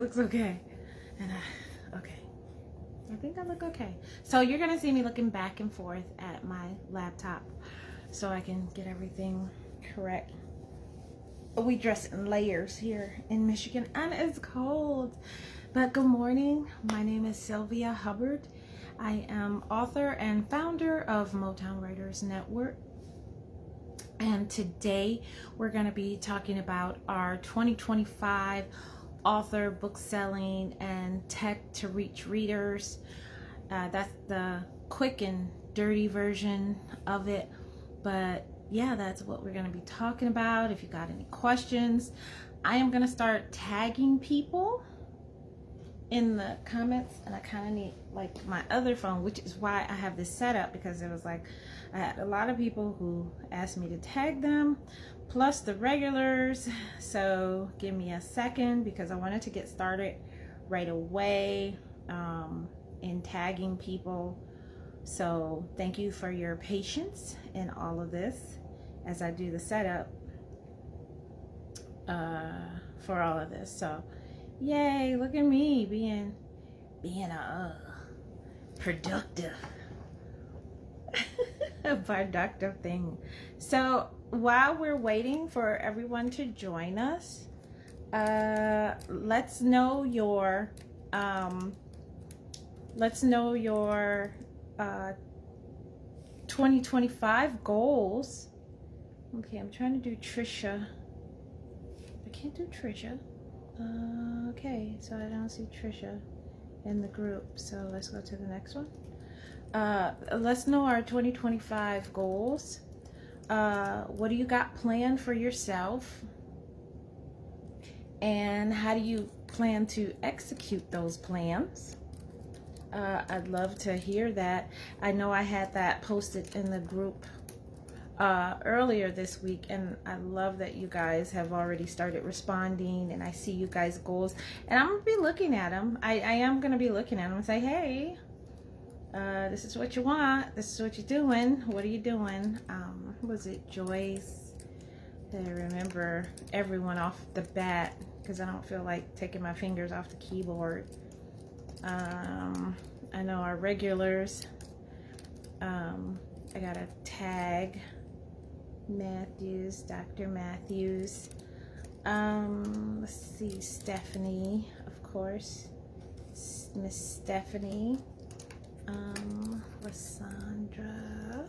Looks okay. And okay. I think I look okay. So you're gonna see me looking back and forth at my laptop so I can get everything correct. We dress in layers here in Michigan and it's cold. But good morning. My name is Sylvia Hubbard. I am author and founder of Motown Writers Network. And today we're going to be talking about our 2025 author book selling and tech to reach readers. That's the quick and dirty version of it. But yeah, that's what we're going to be talking about. If you got any questions, I am going to start tagging people in the comments, and I kind of need like my other phone, which is why I have this set up, because it was like I had a lot of people who asked me to tag them plus the regulars. So give me a second because I wanted to get started right away in tagging people. So thank you for your patience in all of this as I do the setup for all of this. So yay, look at me being a productive productive thing. So while we're waiting for everyone to join us, let's know your 2025 goals. Okay, I'm trying to do Trisha. I can't do Trisha. Okay, so I don't see Trisha in the group, so let's go to the next one. Let's know our 2025 goals. What do you got planned for yourself, and how do you plan to execute those plans? I'd love to hear that. I know I had that posted in the group earlier this week, and I love that you guys have already started responding, and I see you guys' goals, and I'm gonna be looking at them. I am gonna be looking at them and say, hey, this is what you want, this is what you're doing, what are you doing? Was it Joyce? I remember everyone off the bat because I don't feel like taking my fingers off the keyboard. I know our regulars. I got a tag Matthews, Dr. Matthews. Let's see, Stephanie, of course, Miss Stephanie, Lysandra,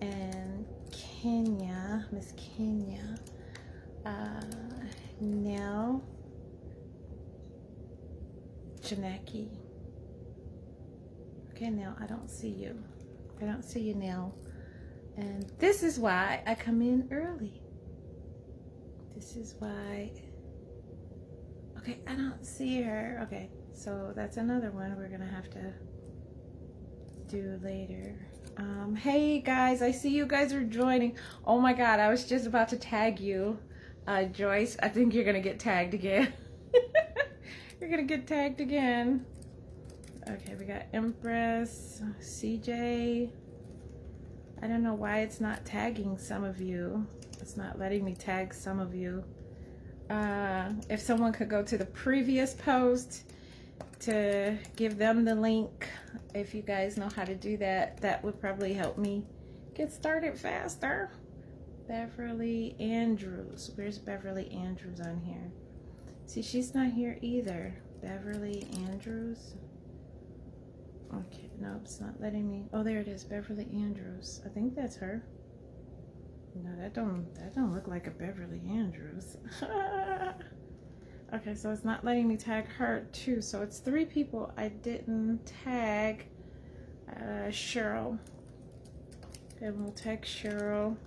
and Kenya, Miss Kenya, Nell, Janaki. Okay, Nell, I don't see you. I don't see you, Nell. And this is why I come in early. This is why. Okay, I don't see her. Okay, so that's another one we're gonna have to do later. Hey guys, I see you guys are joining. Oh my god, I was just about to tag you. Joyce, I think you're gonna get tagged again. You're gonna get tagged again. Okay, we got Empress, CJ. I don't know why it's not tagging some of you. It's not letting me tag some of you. If someone could go to the previous post to give them the link, if you guys know how to do that, that would probably help me get started faster. Beverly Andrews. Where's Beverly Andrews on here? See, she's not here either. Beverly Andrews. Okay, no, it's not letting me. Oh, there it is, Beverly Andrews. I think that's her. No, that don't look like a Beverly Andrews. Okay, so it's not letting me tag her too. So it's 3 people I didn't tag. Cheryl. Okay, we'll tag Cheryl.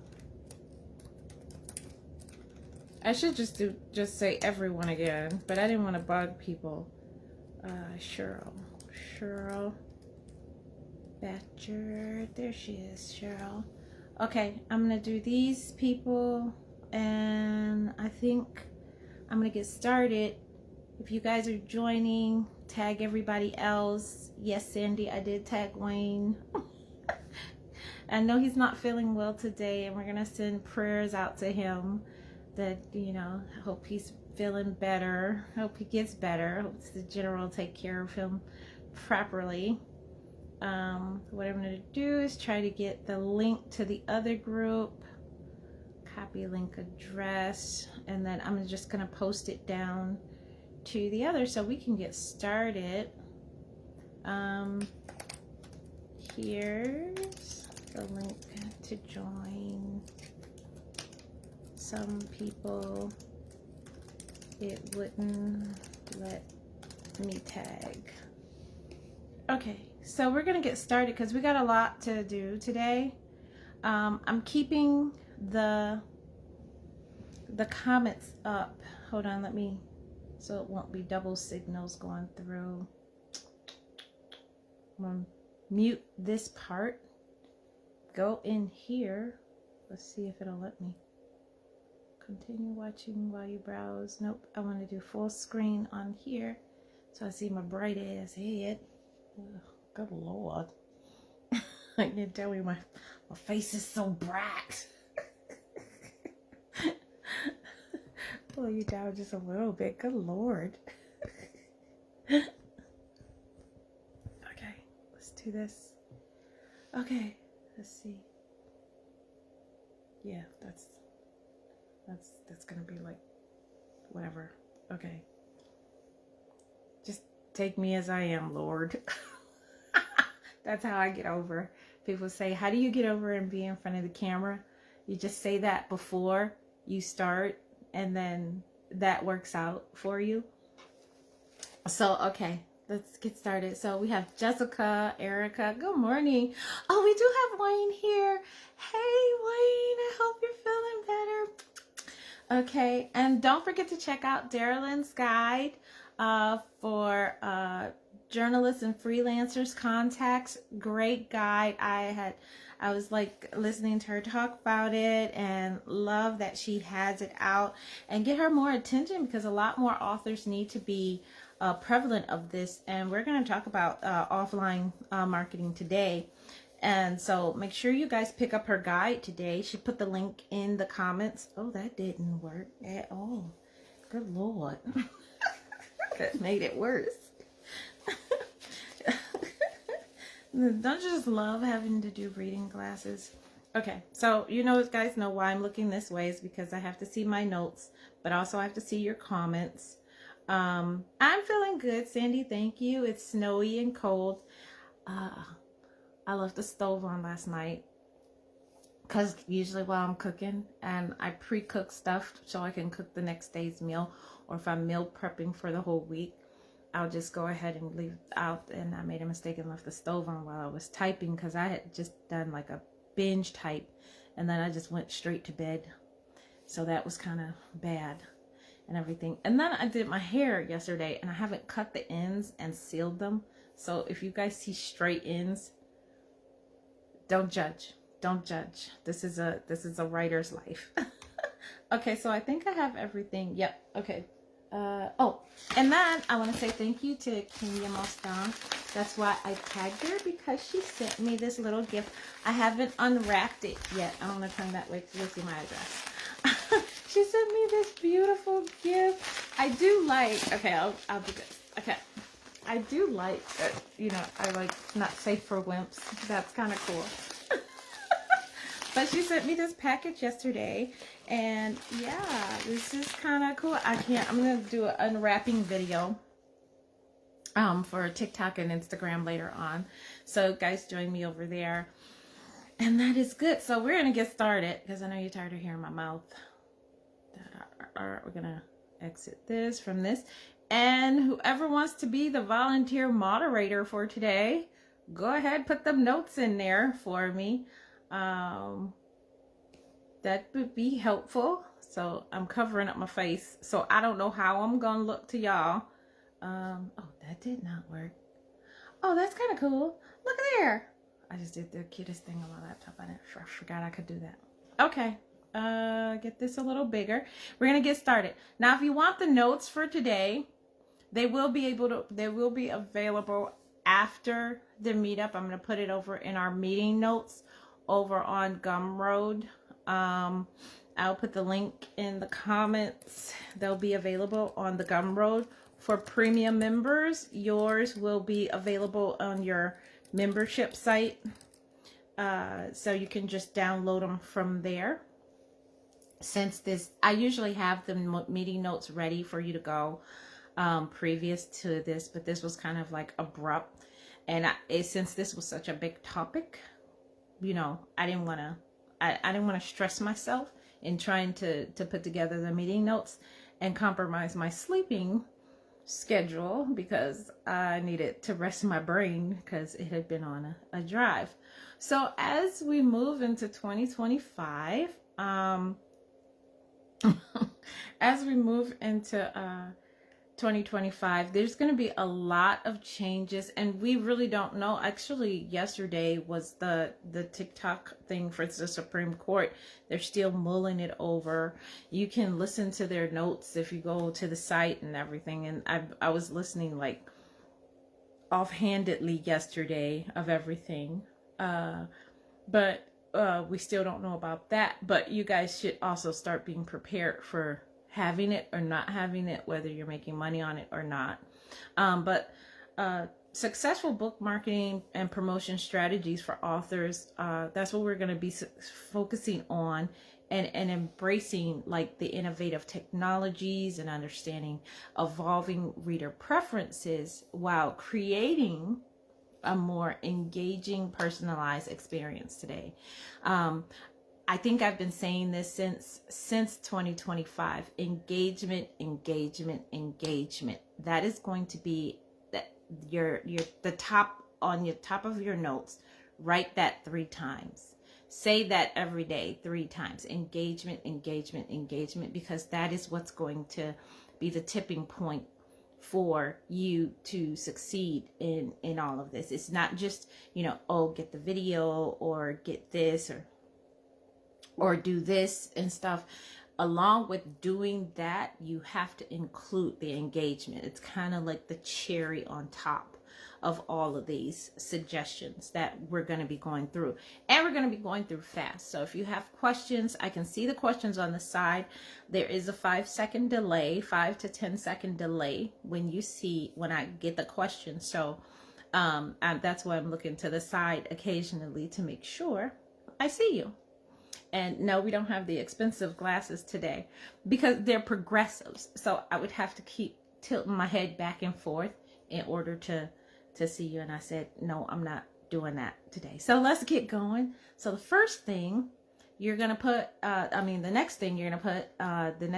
I should just say everyone again, but I didn't want to bug people. Cheryl Batcher, there she is, Cheryl. Okay, I'm gonna do these people, and I think I'm gonna get started. If you guys are joining, tag everybody else. Yes, Sandy, I did tag Wayne. I know he's not feeling well today, and we're gonna send prayers out to him that, you know, I hope he's feeling better. Hope he gets better. Hope the general take care of him properly. What I'm going to do is try to get the link to the other group, copy link address, and then I'm just going to post it down to the other so we can get started. Here's the link to join. Some people it wouldn't let me tag. Okay, so we're gonna get started because we got a lot to do today. I'm keeping the comments up. Hold on, let me, so it won't be double signals going through. I'm gonna mute this part. Go in here. Let's see if it'll let me. Continue watching while you browse. Nope, I want to do full screen on here so I see my bright ass head. Ugh, good Lord. I can tell you my face is so bright. Pull you down just a little bit. Good Lord. Okay, let's do this. Okay, let's see. Yeah, that's gonna be like whatever. Okay, just take me as I am, Lord. That's how I get over. People say, how do you get over and be in front of the camera? You just say that before you start, and then that works out for you. So okay, let's get started. So we have Jessica, Erica. Good morning. Oh, we do have Wayne here. Hey Wayne, I hope you're feeling better. Okay, and don't forget to check out Darylyn's guide for journalists and freelancers contacts. Great guide. I was like listening to her talk about it and love that she has it out, and get her more attention because a lot more authors need to be prevalent of this. And we're going to talk about offline marketing today. And so make sure you guys pick up her guide today. She put the link in the comments. Oh, that didn't work at all. Good Lord. That made it worse. Don't you just love having to do reading glasses? Okay, so you guys know why I'm looking this way is because I have to see my notes, but also I have to see your comments. I'm feeling good, Sandy. Thank you. It's snowy and cold. I left the stove on last night because usually while I'm cooking, and I pre-cook stuff so I can cook the next day's meal, or if I'm meal prepping for the whole week, I'll just go ahead and leave out. And I made a mistake and left the stove on while I was typing because I had just done like a binge type, and then I just went straight to bed. So that was kind of bad and everything. And then I did my hair yesterday, and I haven't cut the ends and sealed them. So if you guys see straight ends, don't judge. Don't judge. This is a writer's life. Okay, so I think I have everything. Yep. Okay. Oh, and then I want to say thank you to Kenya Mostan. That's why I tagged her, because she sent me this little gift. I haven't unwrapped it yet. I'm gonna turn that way so you'll see my address. She sent me this beautiful gift. I do like. Okay, I'll do this. Okay. I do like, I like not safe for wimps. That's kind of cool. But she sent me this package yesterday, and yeah, this is kind of cool. I'm going to do an unwrapping video for TikTok and Instagram later on. So guys, join me over there. And that is good. So we're going to get started because I know you're tired of hearing my mouth. We're going to exit this from this. And whoever wants to be the volunteer moderator for today, go ahead, put them notes in there for me. That would be helpful. So I'm covering up my face, so I don't know how I'm gonna look to y'all. Oh, that did not work. Oh, that's kind of cool. Look there. I just did the cutest thing on my laptop. I forgot I could do that. Okay. Get this a little bigger. We're gonna get started now. If you want the notes for today, they will be available after the meetup. I'm going to put it over in our meeting notes over on Gumroad. I'll put the link in the comments. They'll be available on the Gumroad. For premium members, yours will be available on your membership site. So you can just download them from there. Since this, I usually have the meeting notes ready for you to go previous to this, but this was kind of like abrupt. And since this was such a big topic, you know, I didn't want to stress myself in trying to put together the meeting notes and compromise my sleeping schedule, because I needed to rest my brain because it had been on a drive. So as we move into 2025, as we move into 2025, there's going to be a lot of changes, and we really don't know. Actually, yesterday was the TikTok thing for the Supreme Court. They're still mulling it over. You can listen to their notes if you go to the site and everything. And I was listening like offhandedly yesterday of everything, but we still don't know about that. But you guys should also start being prepared for having it or not having it, whether you're making money on it or not. But successful book marketing and promotion strategies for authors, that's what we're going to be focusing on, and embracing like the innovative technologies and understanding evolving reader preferences while creating a more engaging, personalized experience today. I think I've been saying this since 2025. Engagement, engagement, engagement. That is going to be that the top on your top of your notes. Write that 3 times. Say that every day 3 times. Engagement, engagement, engagement, because that is what's going to be the tipping point for you to succeed in all of this. It's not just, you know, oh, get the video or get this or do this and stuff. Along with doing that, you have to include the engagement. It's kind of like the cherry on top of all of these suggestions that we're going to be going through, and we're going to be going through fast. So if you have questions, I can see the questions on the side. There is a 5-second delay, 5 to 10-second delay when I get the question. So that's why I'm looking to the side occasionally to make sure I see you. And no, we don't have the expensive glasses today because they're progressives. So I would have to keep tilting my head back and forth in order to see you. And I said, no, I'm not doing that today. So let's get going. So the first thing you're going to put, the next thing you're going to put, the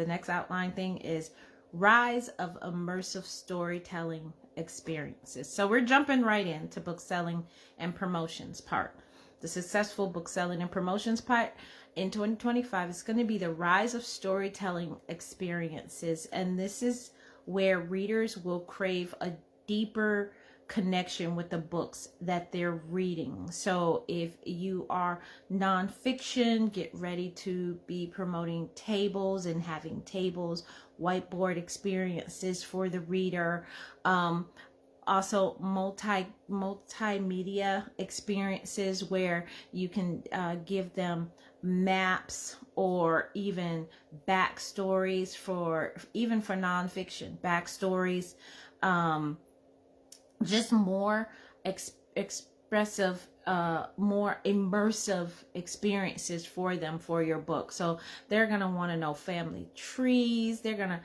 next outline thing is rise of immersive storytelling experiences. So we're jumping right into book selling and promotions part. The successful book selling and promotions part in 2025 is going to be the rise of storytelling experiences. And this is where readers will crave a deeper connection with the books that they're reading. So if you are nonfiction, get ready to be promoting tables and having tables, whiteboard experiences for the reader. Also multimedia experiences where you can give them maps or even backstories for nonfiction backstories, just more expressive, more immersive experiences for them for your book. So they're gonna want to know family trees. They're gonna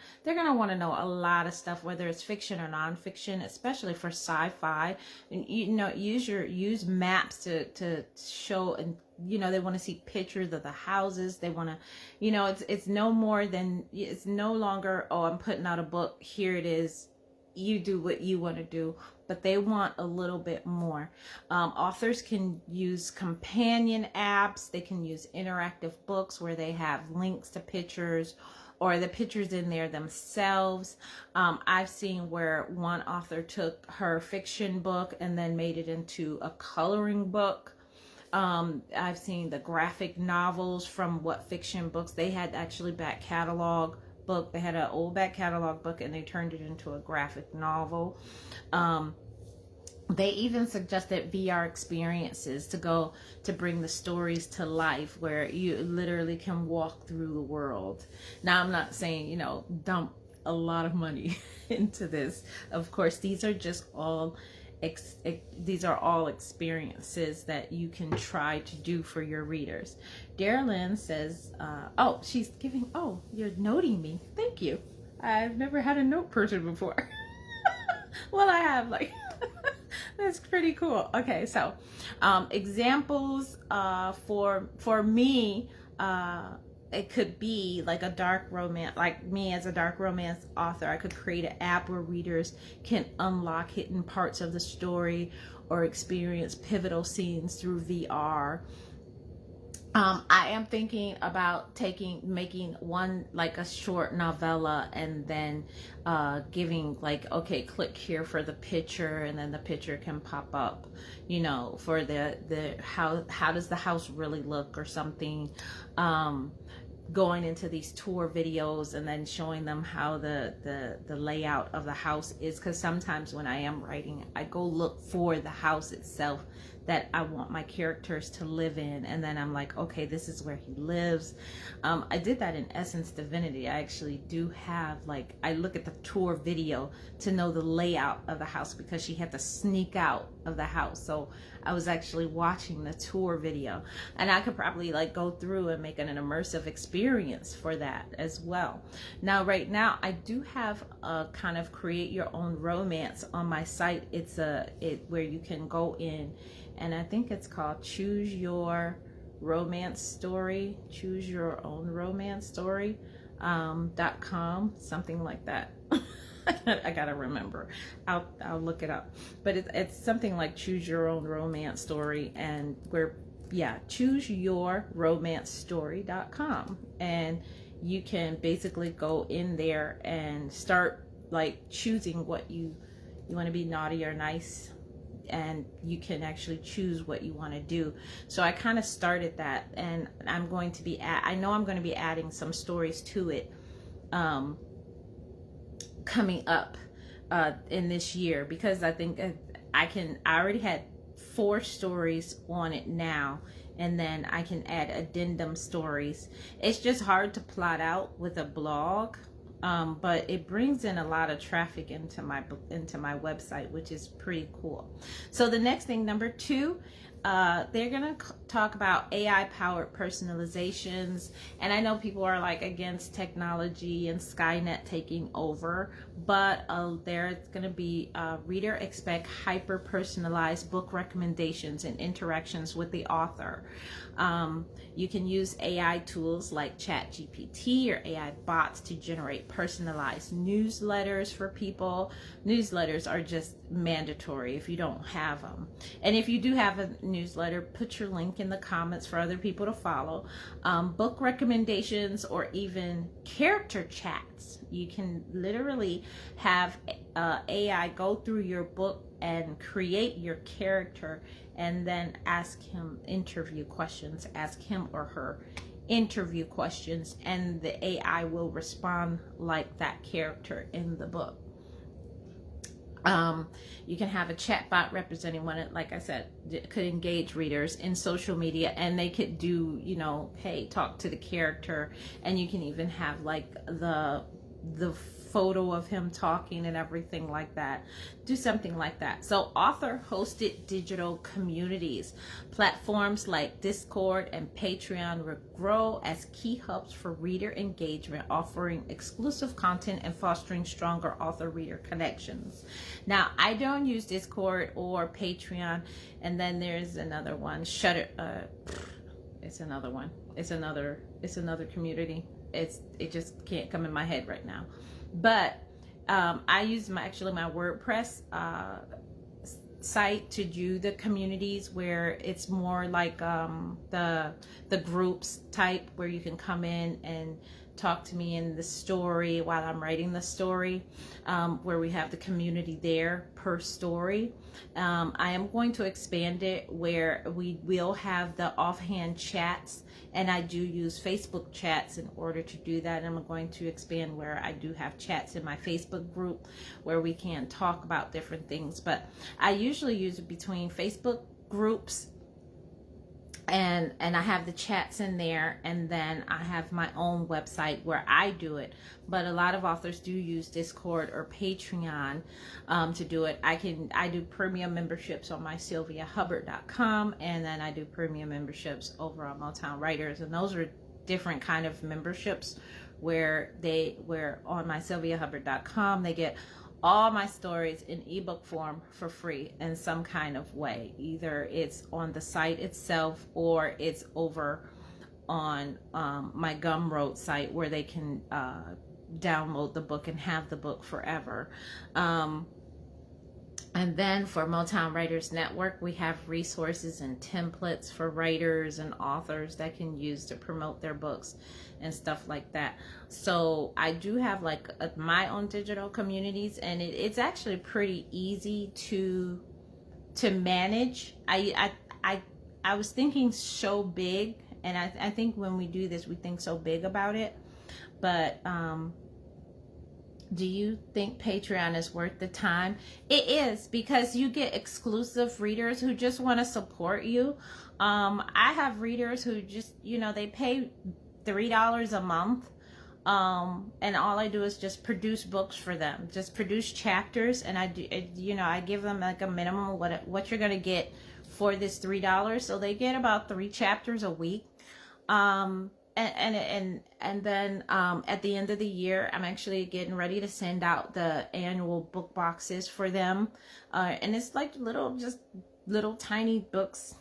want to know a lot of stuff, whether it's fiction or nonfiction, especially for sci-fi. And you know, use maps to show, and you know, they want to see pictures of the houses. They want to, you know, it's no longer, oh, I'm putting out a book, here it is, you do what you want to do, but they want a little bit more. Authors can use companion apps. They can use interactive books where they have links to pictures or the pictures in there themselves. I've seen where one author took her fiction book and then made it into a coloring book. I've seen the graphic novels from what fiction books they had, actually back catalog book. They had an old back catalog book and they turned it into a graphic novel. They even suggested VR experiences to go to bring the stories to life, where you literally can walk through the world. Now, I'm not saying, dump a lot of money into this. Of course, these are just all these are all experiences that you can try to do for your readers. Darylyn says, oh, she's giving, oh, you're noting me. Thank you. I've never had a note person before. Well, I have, like, that's pretty cool. Okay, so examples for me, it could be like a dark romance, like me as a dark romance author. I could create an app where readers can unlock hidden parts of the story or experience pivotal scenes through VR. I am thinking about making one like a short novella, and then giving like, okay, click here for the picture, and then the picture can pop up, for the how does the house really look, or something. Going into these tour videos and then showing them how the layout of the house is, because sometimes when I am writing, I go look for the house itself that I want my characters to live in, and then I'm like, okay, this is where he lives. I did that in Essence Divinity. I actually do have, like, I look at the tour video to know the layout of the house, because she had to sneak out of the house. So I was actually watching the tour video, and I could probably like go through and make an immersive experience for that as well. Now, right now, I do have a kind of create your own romance on my site. It's where you can go in, and I think it's called Choose Your Romance Story, Choose Your Own Romance Story .com, something like that. I gotta remember. I'll look it up. But it's something like Choose Your Own Romance Story, and chooseyourromancestory.com, and you can basically go in there and start like choosing what you want to be, naughty or nice, and you can actually choose what you want to do. So I kind of started that, and I'm going to be I know I'm going to be adding some stories to it coming up in this year, because I think I already had 4 stories on it now, and then I can add addendum stories. It's just hard to plot out with a blog, but it brings in a lot of traffic into my website, which is pretty cool. So the next thing, number 2, they're gonna talk about AI powered personalizations, and I know people are like against technology and Skynet taking over, but there's gonna be reader expect hyper personalized book recommendations and interactions with the author. You can use AI tools like Chatgpt or AI bots to generate personalized newsletters for people. Newsletters are just mandatory if you don't have them. And if you do have a newsletter, put your link in the comments for other people to follow. Book recommendations, or even character chats. You can literally have AI go through your book and create your character, and then ask him interview questions, ask him or her interview questions, and the AI will respond like that character in the book. You can have a chat bot representing one, like I said, could engage readers in social media, and they could do, hey, talk to the character, and you can even have like the photo of him talking and everything like that. Do something like that. So author hosted digital communities, platforms like Discord and Patreon will grow as key hubs for reader engagement, offering exclusive content and fostering stronger author reader connections. Now, I don't use Discord or Patreon, and then there's another one, Shutter. It's another one. It's another community. It just can't come in my head right now. But I use my WordPress site to do the communities, where it's more like the groups type, where you can come in and talk to me in the story while I'm writing the story, where we have the community there per story. I am going to expand it where we will have the offhand chats, and I do use Facebook chats in order to do that. I'm going to expand where I do have chats in my Facebook group where we can talk about different things. But I usually use it between Facebook groups, and I have the chats in there, and then I have my own website where I do it. But a lot of authors do use Discord or Patreon to do it. I do premium memberships on my sylviahubbard.com, and then I do premium memberships over on Motown Writers, and those are different kind of memberships where on my sylviahubbard.com they get all my stories in ebook form for free in some kind of way. Either it's on the site itself or it's over on my Gumroad site where they can download the book and have the book forever. And then for Motown Writers Network, we have resources and templates for writers and authors that can use to promote their books and stuff like that. So I do have like my own digital communities, and it's actually pretty easy to manage. I was thinking so big, and I think when we do this, we think so big about it. But do you think Patreon is worth the time? It is, because you get exclusive readers who just want to support you. I have readers who just, they pay $3 a month. And all I do is just produce books for them, just produce chapters. And I give them like a minimum of what you're going to get for this $3. So they get about 3 chapters a week. And then at the end of the year, I'm actually getting ready to send out the annual book boxes for them, and it's like little tiny books,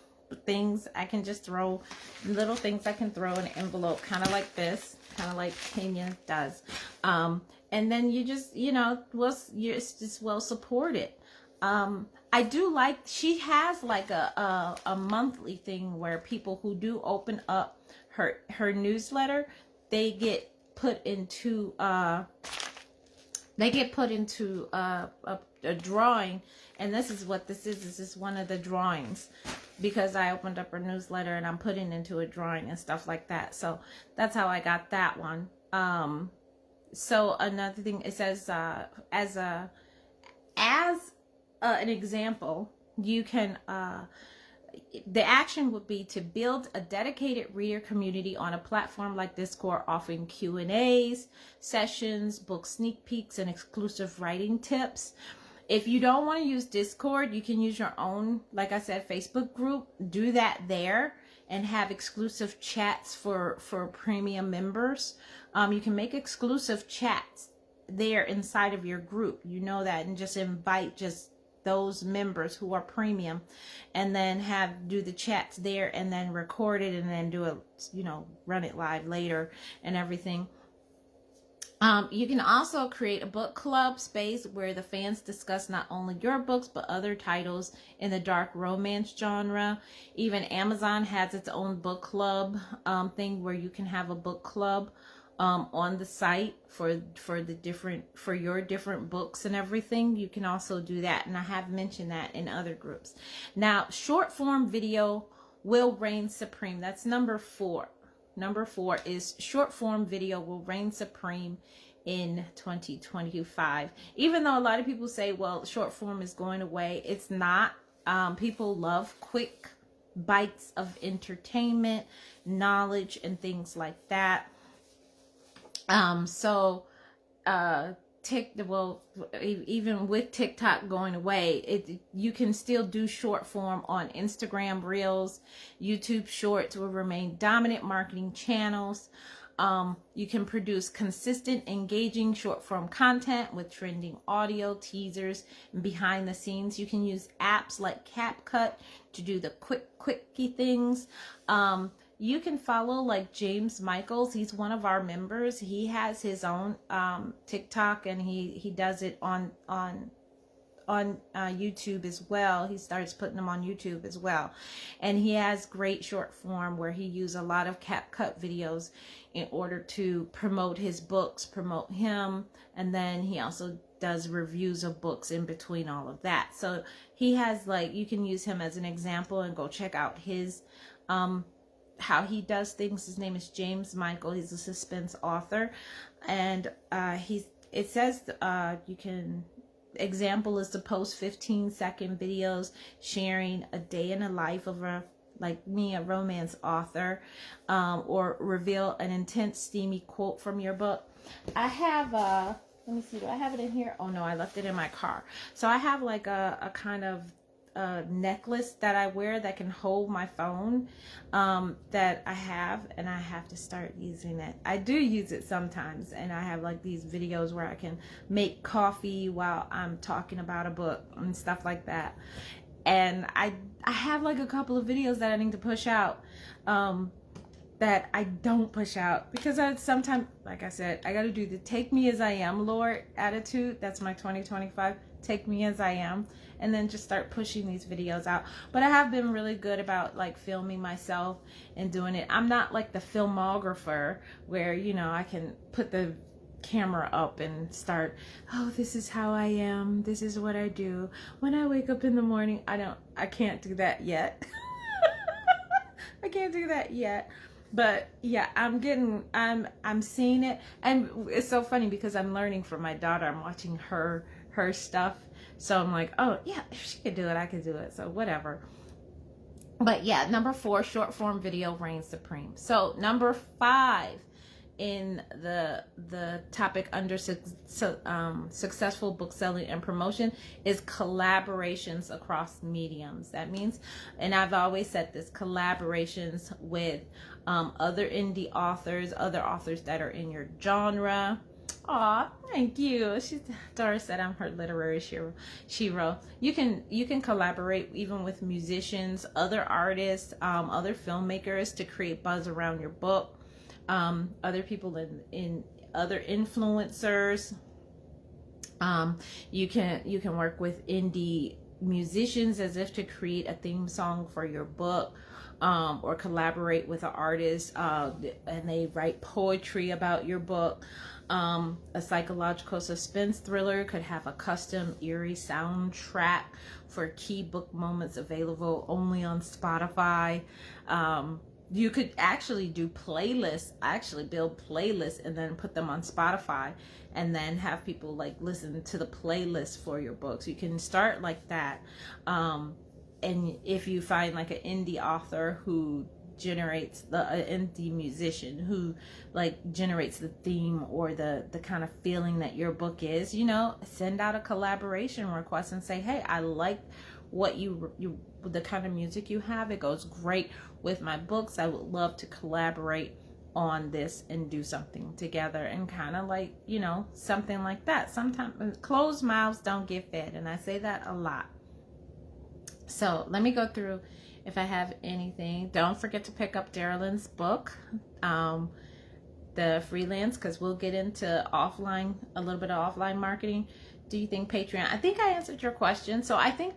things I can just throw, little things I can throw in an envelope, kind of like this, kind of like Kenya does, and then you just you're just well supported. I do like, she has like a monthly thing where people who do open up her newsletter, they get put into a drawing, and this is what this is. This is one of the drawings, because I opened up her newsletter and I'm putting into a drawing and stuff like that. So that's how I got that one. So another thing, it says as an example, you can the action would be to build a dedicated reader community on a platform like Discord, offering Q&As, sessions, book sneak peeks, and exclusive writing tips. If you don't want to use Discord, you can use your own, like I said, Facebook group. Do that there and have exclusive chats for premium members. You can make exclusive chats there inside of your group, that, and just invite just those members who are premium, and then do the chats there, and then record it, and then do it, run it live later and everything. You can also create a book club space where the fans discuss not only your books but other titles in the dark romance genre. Even Amazon has its own book club thing where you can have a book club on the site for your different books and everything. You can also do that, and I have mentioned that in other groups. Now, short form video will reign supreme. That's number 4. Number 4 is short form video will reign supreme in 2025. Even though a lot of people say, well, short form is going away, it's not. People love quick bites of entertainment, knowledge, and things like that. Even with TikTok going away, you can still do short form on Instagram Reels. YouTube Shorts will remain dominant marketing channels. You can produce consistent, engaging short form content with trending audio, teasers, and behind the scenes. You can use apps like CapCut to do the quickie things. You can follow like James Michaels. He's one of our members. He has his own TikTok, and he does it on on YouTube as well. He starts putting them on YouTube as well. And he has great short form where he uses a lot of CapCut videos in order to promote his books, promote him. And then he also does reviews of books in between all of that. So he has, like, you can use him as an example and go check out his how he does things. His name is James Michael. He's a suspense author, and it says you can, example is to post 15-second videos sharing a day in the life of a, like me, a romance author, or reveal an intense steamy quote from your book. I have let me see, do I have it in here? Oh no, I left it in my car. So I have like a kind of necklace that I wear that can hold my phone, that I have, and I have to start using it. I do use it sometimes, and I have like these videos where I can make coffee while I'm talking about a book and stuff like that. And I have like a couple of videos that I need to push out, that I don't push out because I sometimes, like I said, I got to do the take me as I am, Lord, attitude. That's my 2025, take me as I am, and then just start pushing these videos out. But I have been really good about like filming myself and doing it. I'm not like the filmographer where, you know, I can put the camera up and start, oh, this is how I am, this is what I do when I wake up in the morning. I can't do that yet. I can't do that yet. But yeah, I'm seeing it, and it's so funny because I'm learning from my daughter. I'm watching her stuff, so I'm like, oh yeah, if she could do it, I could do it. So whatever. But yeah, number 4, short form video reigns supreme. So number 5 in the topic under successful book selling and promotion is collaborations across mediums. That means, and I've always said this, collaborations with other indie authors, other authors that are in your genre. Aw, thank you. Dora said I'm her literary shero. You can collaborate even with musicians, other artists, other filmmakers to create buzz around your book. Other people in other influencers. You can work with indie musicians as if to create a theme song for your book, or collaborate with an artist and they write poetry about your book. A psychological suspense thriller could have a custom eerie soundtrack for key book moments available only on Spotify. You could actually do playlists, actually build playlists and then put them on Spotify and then have people like listen to the playlist for your books. You can start like that. And if you find like an indie author who generates an indie musician who like generates the theme or the kind of feeling that your book is, you know, send out a collaboration request and say, hey, I like what you the kind of music you have. It goes great with my books. I would love to collaborate on this and do something together, and kind of like, you know, something like that. Sometimes closed mouths don't get fed, and I say that a lot. So let me go through if I have anything. Don't forget to pick up Darylyn's book, the freelance, because we'll get into offline, a little bit of offline marketing. Do you think Patreon? I think I answered your question. So I think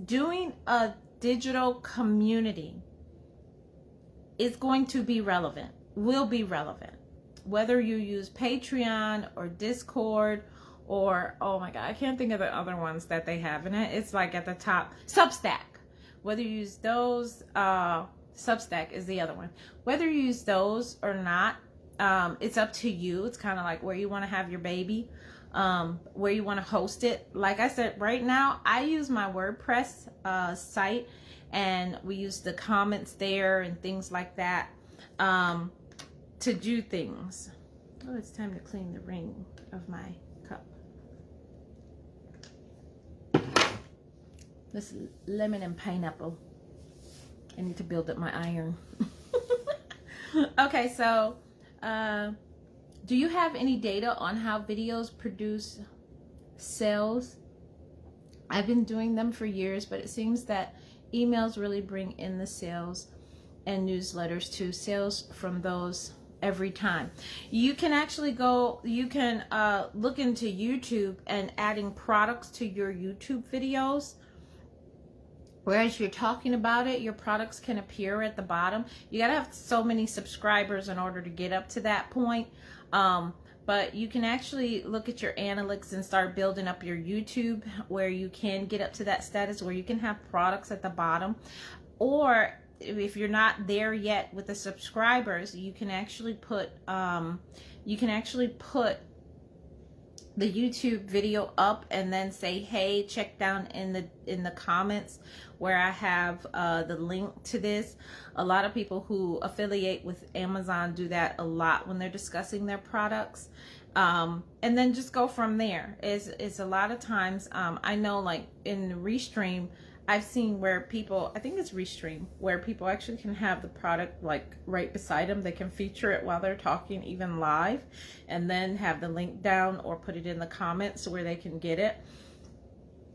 doing a digital community is going to be relevant, will be relevant, whether you use Patreon or Discord or, oh my God, I can't think of the other ones that they have in it. It's like at the top, Substack. Whether you use those, Substack is the other one. Whether you use those or not, it's up to you. It's kind of like where you want to have your baby, where you want to host it. Like I said, right now, I use my WordPress site, and we use the comments there and things like that to do things. Oh, it's time to clean the ring of my cup. This lemon and pineapple. I need to build up my iron. Okay, so do you have any data on how videos produce sales? I've been doing them for years, but it seems that emails really bring in the sales, and newsletters too. Sales from those every time. You can actually go, you can look into YouTube and adding products to your YouTube videos. Whereas you're talking about it, your products can appear at the bottom. You gotta have so many subscribers in order to get up to that point. But you can actually look at your analytics and start building up your YouTube where you can get up to that status where you can have products at the bottom. Or if you're not there yet with the subscribers, you can actually put the YouTube video up and then say, hey, check down in the comments where I have the link to this. A lot of people who affiliate with Amazon do that a lot when they're discussing their products. And then just go from there. It's a lot of times, I know like in Restream, I've seen where people, I think it's Restream, where people actually can have the product like right beside them. They can feature it while they're talking, even live, and then have the link down or put it in the comments where they can get it.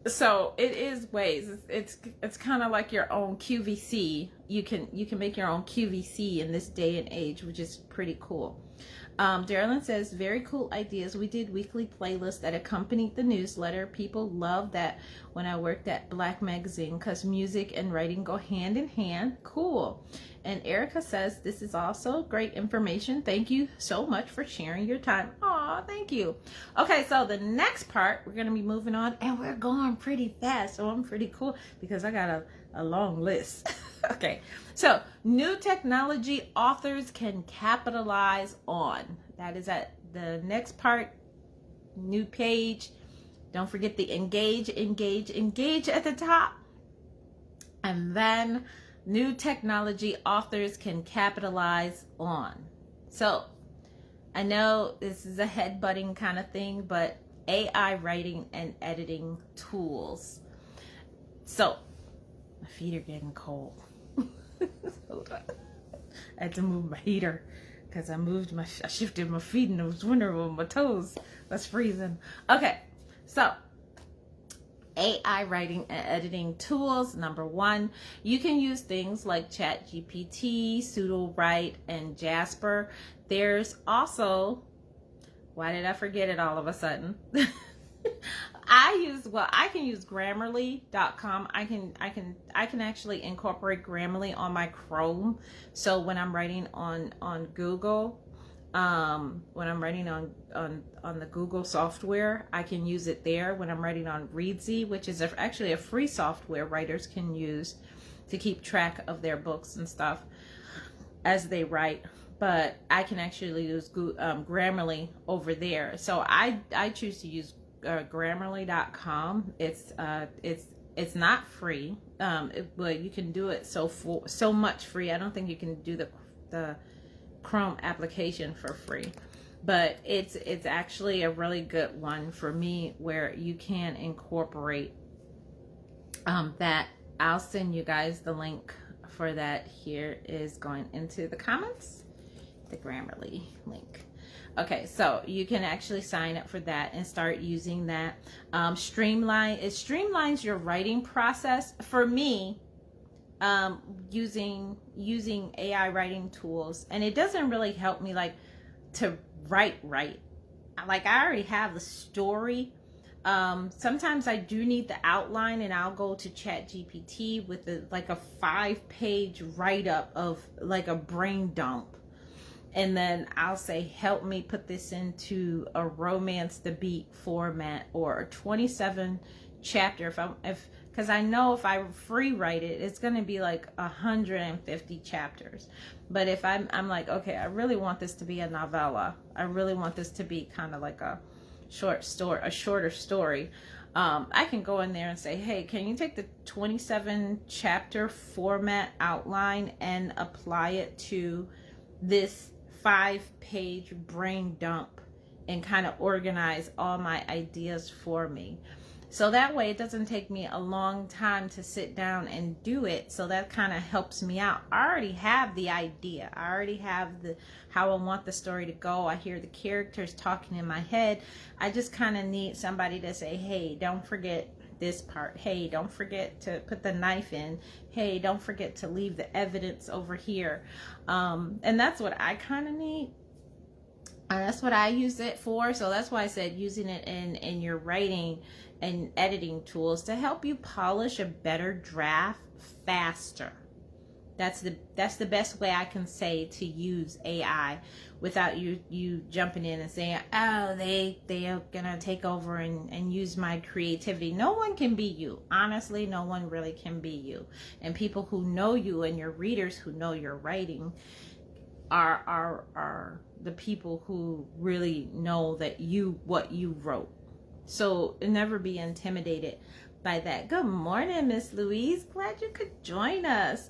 So it is ways. It's kind of like your own QVC. You can make your own QVC in this day and age, which is pretty cool. Darylyn says, very cool ideas. We did weekly playlists that accompanied the newsletter. People love that when I worked at Black Magazine because music and writing go hand in hand. Cool. And Erica says, this is also great information. Thank you so much for sharing your time. Aw, thank you. Okay, so the next part, we're going to be moving on, and we're going pretty fast. So I'm pretty cool because I got a long list. Okay, so new technology authors can capitalize on. That is at the next part, new page. Don't forget the engage at the top. And then new technology authors can capitalize on. So I know this is a head-butting kind of thing, but AI writing and editing tools. So my feet are getting cold. Hold on. I had to move my heater because I shifted my feet and it was winter with my toes. That's freezing. Okay, so AI writing and editing tools. Number one, you can use things like Chatgpt, Pseudo-Write, and Jasper. There's also, why did I forget it all of a sudden? I can use Grammarly.com. I can actually incorporate Grammarly on my Chrome. So when I'm writing on Google, when I'm writing on the Google software, I can use it there. When I'm writing on Readsy, which is actually a free software writers can use to keep track of their books and stuff as they write. But I can actually use Grammarly over there. So I choose to use Grammarly.com. It's not free, but you can do it so much free. I don't think you can do the Chrome application for free, but it's actually a really good one for me where you can incorporate that. I'll send you guys the link for that. Here is going into the comments, the Grammarly link. Okay, so you can actually sign up for that and start using that. It streamlines your writing process. For me, using AI writing tools, and it doesn't really help me like to write. Like I already have the story. Sometimes I do need the outline, and I'll go to Chatgpt with like a 5-page write-up of like a brain dump. And then I'll say, help me put this into a romance the beat format or a 27 chapter. Because I know if I free write it, it's going to be like 150 chapters. But if I'm like, okay, I really want this to be a novella. I really want this to be kind of like a shorter story. I can go in there and say, hey, can you take the 27 chapter format outline and apply it to this 5-page brain dump and kind of organize all my ideas for me. So that way it doesn't take me a long time to sit down and do it. So that kind of helps me out. I already have the idea. I already have how I want the story to go. I hear the characters talking in my head. I just kind of need somebody to say, hey, don't forget this part. Hey, don't forget to put the knife in. Hey, don't forget to leave the evidence over here. And that's what I kind of need. And that's what I use it for. So that's why I said using it in your writing and editing tools to help you polish a better draft faster. That's the best way I can say to use AI without you jumping in and saying, oh, they are gonna take over and use my creativity. No one can be you. Honestly, no one really can be you. And people who know you and your readers who know your writing are the people who really know that what you wrote. So never be intimidated by that. Good morning, Miss Louise. Glad you could join us.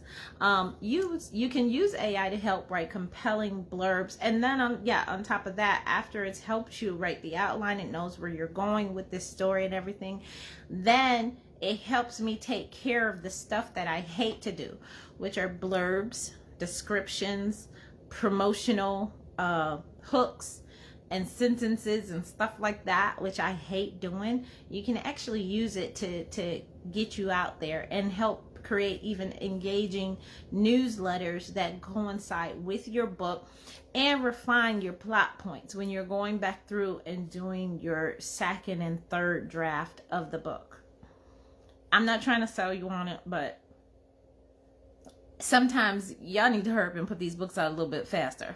You can use AI to help write compelling blurbs, and then on top of that, after it's helped you write the outline, it knows where you're going with this story and everything, then it helps me take care of the stuff that I hate to do, which are blurbs, descriptions, promotional hooks and sentences and stuff like that, which I hate doing. You can actually use it to get you out there and help create even engaging newsletters that coincide with your book and refine your plot points when you're going back through and doing your second and third draft of the book. I'm not trying to sell you on it, but sometimes y'all need to hurry up and put these books out a little bit faster.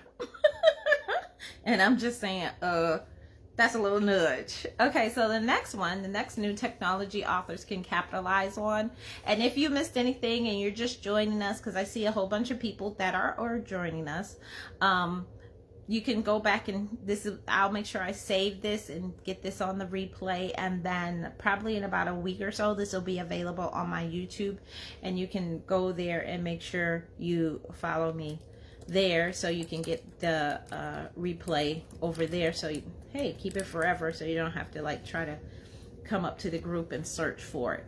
And I'm just saying, that's a little nudge. Okay, so the next new technology authors can capitalize on. And if you missed anything and you're just joining us, because I see a whole bunch of people that are joining us, you can go back and I'll make sure I save this and get this on the replay, and then probably in about a week or so this will be available on my YouTube, and you can go there and make sure you follow me there so you can get the replay over there. So hey, keep it forever so you don't have to like try to come up to the group and search for it.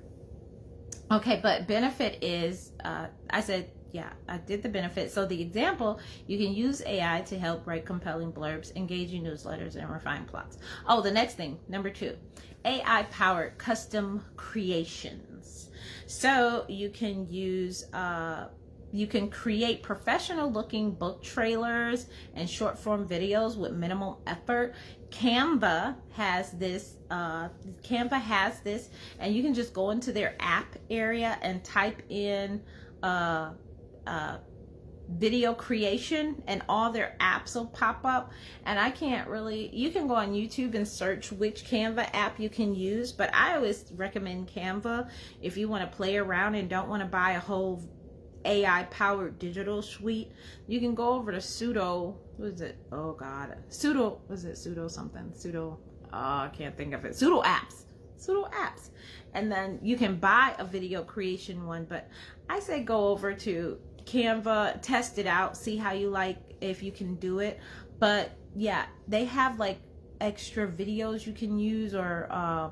Okay, but benefit is I said, yeah, I did the benefit. So the example, you can use AI to help write compelling blurbs, engaging newsletters, and refine plots. Oh, the next thing, number 2, AI powered custom creations. So you can use you can create professional looking book trailers and short form videos with minimal effort. Canva has this, and you can just go into their app area and type in video creation, and all their apps will pop up. And I can't really, you can go on YouTube and search which Canva app you can use, but I always recommend Canva if you want to play around and don't want to buy a whole AI powered digital suite. You can go over to Pseudo I can't think of it. Pseudo apps, and then you can buy a video creation one. But I say go over to Canva, test it out, see how you like, if you can do it. But yeah, they have like extra videos you can use, or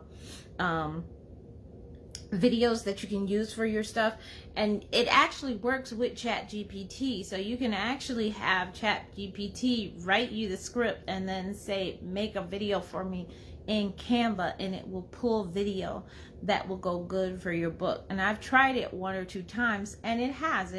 videos that you can use for your stuff, and it actually works with Chatgpt. So you can actually have Chatgpt write you the script and then say, make a video for me in Canva, and it will pull video that will go good for your book. And I've tried it 1 or 2 times, and it has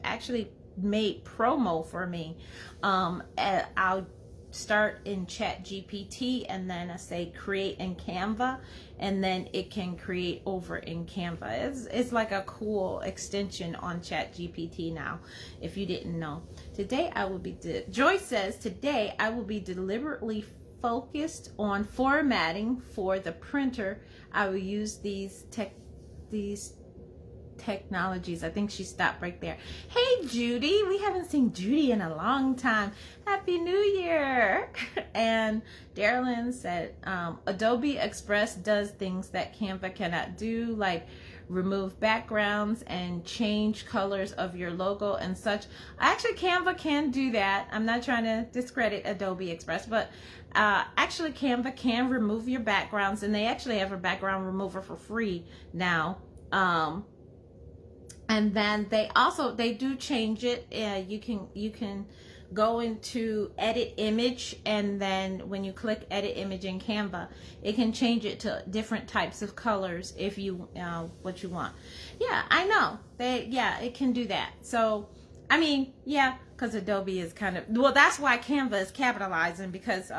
actually made promo for me. I'll start in Chatgpt, and then I say create in Canva, and then it can create over in Canva. It's like a cool extension on Chatgpt now, if you didn't know. Joyce says, today I will be deliberately focused on formatting for the printer. I will use these technologies. I think she stopped right there. Hey Judy, we haven't seen Judy in a long time. Happy New Year. And Darylyn said, Adobe Express does things that Canva cannot do, like remove backgrounds and change colors of your logo and such. Actually, Canva can do that. I'm not trying to discredit Adobe Express, but actually Canva can remove your backgrounds, and they actually have a background remover for free now. And then they do change it. You can go into edit image, and then when you click edit image in Canva, it can change it to different types of colors if you what you want. Yeah, I know it can do that. So I mean, yeah, because Adobe is kind of, well, that's why Canva is capitalizing, because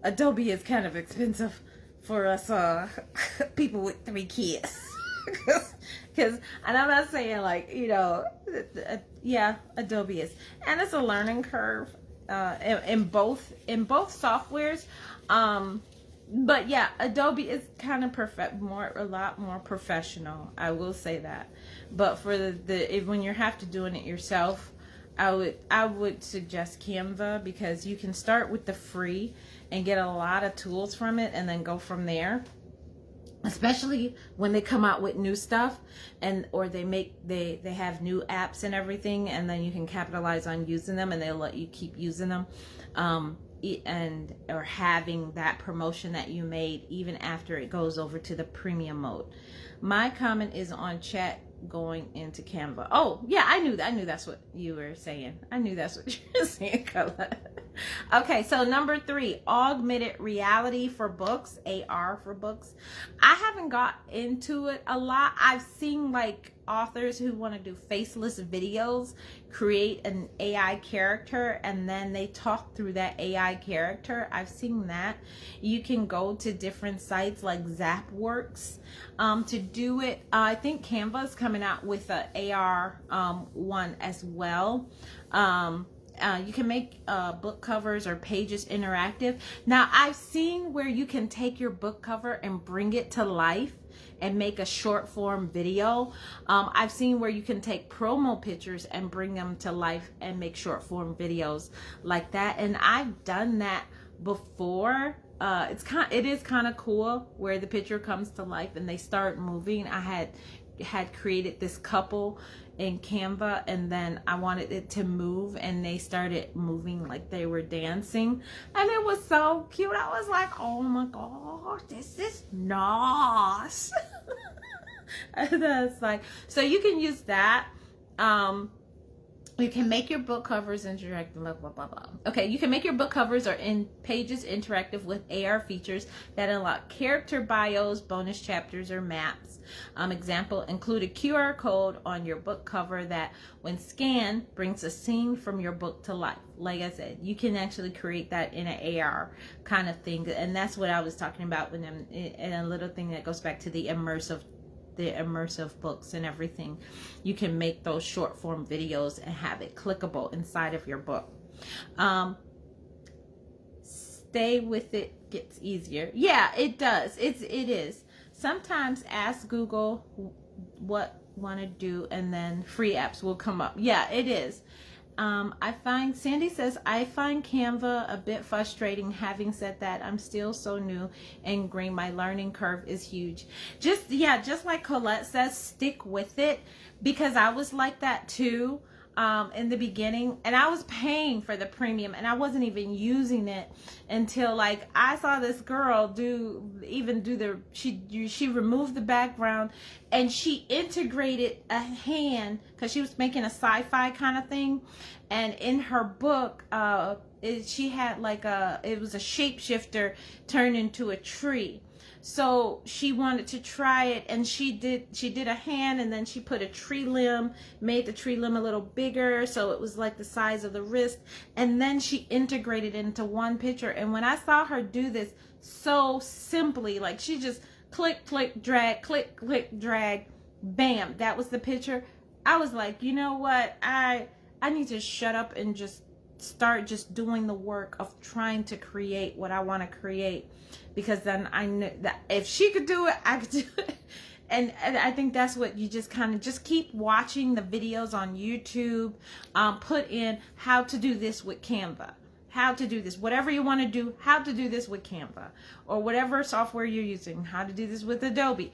Adobe is kind of expensive for us people with 3 kids. Because, and I'm not saying like, you know, yeah, Adobe is, and it's a learning curve in both softwares. But yeah, Adobe is kind of a lot more professional. I will say that. But for when you have to doing it yourself, I would suggest Canva, because you can start with the free and get a lot of tools from it, and then go from there. Especially when they come out with new stuff, or they have new apps and everything, and then you can capitalize on using them, and they'll let you keep using them, or having that promotion that you made even after it goes over to the premium mode. My comment is on chat going into Canva. Oh yeah, I knew that's what you were saying. I knew that's what you were saying, Colette. Okay, so number 3, augmented reality for books, AR for books. I haven't got into it a lot. I've seen like authors who want to do faceless videos, create an AI character, and then they talk through that AI character. I've seen that. You can go to different sites like Zapworks to do it. I think Canva is coming out with a AR one as well. You can make book covers or pages interactive. Now, I've seen where you can take your book cover and bring it to life and make a short form video. I've seen where you can take promo pictures and bring them to life and make short form videos like that. And I've done that before. It is kind of cool where the picture comes to life and they start moving. I had created this couple in Canva, and then I wanted it to move, and they started moving like they were dancing, and it was so cute. I was like, oh my gosh, this is nice. And that's like, so you can use that. You can make your book covers interactive, blah, blah, blah, blah. Okay, you can make your book covers or in pages interactive with AR features that unlock character bios, bonus chapters, or maps. Example, include a QR code on your book cover that, when scanned, brings a scene from your book to life. Like I said, you can actually create that in an AR kind of thing. And that's what I was talking about with them, in a little thing that goes back to the immersive books and everything. You can make those short form videos and have it clickable inside of your book. Stay with it gets easier. Yeah, it does. It is. Sometimes ask Google what want to do, and then free apps will come up. Yeah, it is. Sandy says, I find Canva a bit frustrating. Having said that, I'm still so new and green. My learning curve is huge. Just like Colette says, stick with it, because I was like that too. In the beginning, and I was paying for the premium, and I wasn't even using it until like I saw this girl she removed the background, and she integrated a hand, because she was making a sci-fi kind of thing, and in her book she had like it was a shapeshifter turned into a tree. So she wanted to try it, and she did a hand, and then she put a tree limb, made the tree limb a little bigger, so it was like the size of the wrist, and then she integrated it into one picture. And when I saw her do this so simply, like she just click, drag, bam, that was the picture. I was like, you know what? I need to shut up and just start just doing the work of trying to create what I want to create, because then I know that if she could do it, I could do it. And I think that's what you just kind of just keep watching the videos on YouTube. Put in how to do this with Canva, how to do this, whatever you want to do, how to do this with Canva, or whatever software you're using, how to do this with Adobe.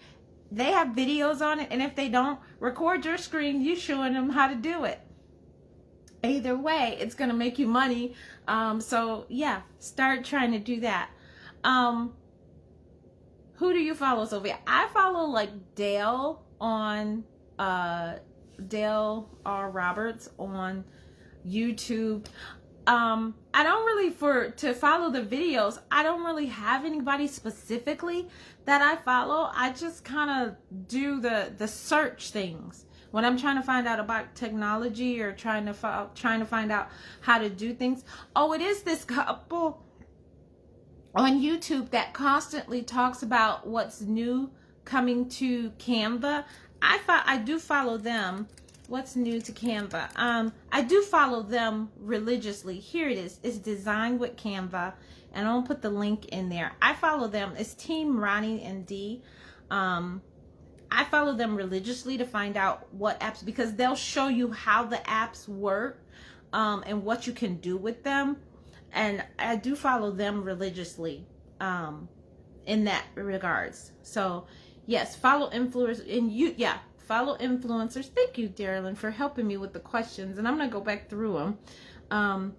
They have videos on it, and if they don't, record your screen, you showing them how to do it. Either way, it's going to make you money. So yeah, start trying to do that. Who do you follow, Sophia? I follow like Dale on Dale R. Roberts on YouTube. I don't really, to follow the videos, I don't really have anybody specifically that I follow. I just kind of do the search things when I'm trying to find out about technology, or trying to find out how to do things. Oh, it is this couple on YouTube that constantly talks about what's new coming to Canva. I do follow them. What's new to Canva? I do follow them religiously. Here it is. It's Designed with Canva, and I'll put the link in there. I follow them. It's Team Ronnie and Dee. I follow them religiously to find out what apps, because they'll show you how the apps work, and what you can do with them. And I do follow them religiously in that regards. So yes, follow influencers, and follow influencers. Thank you, Darylyn, for helping me with the questions, and I'm gonna go back through them.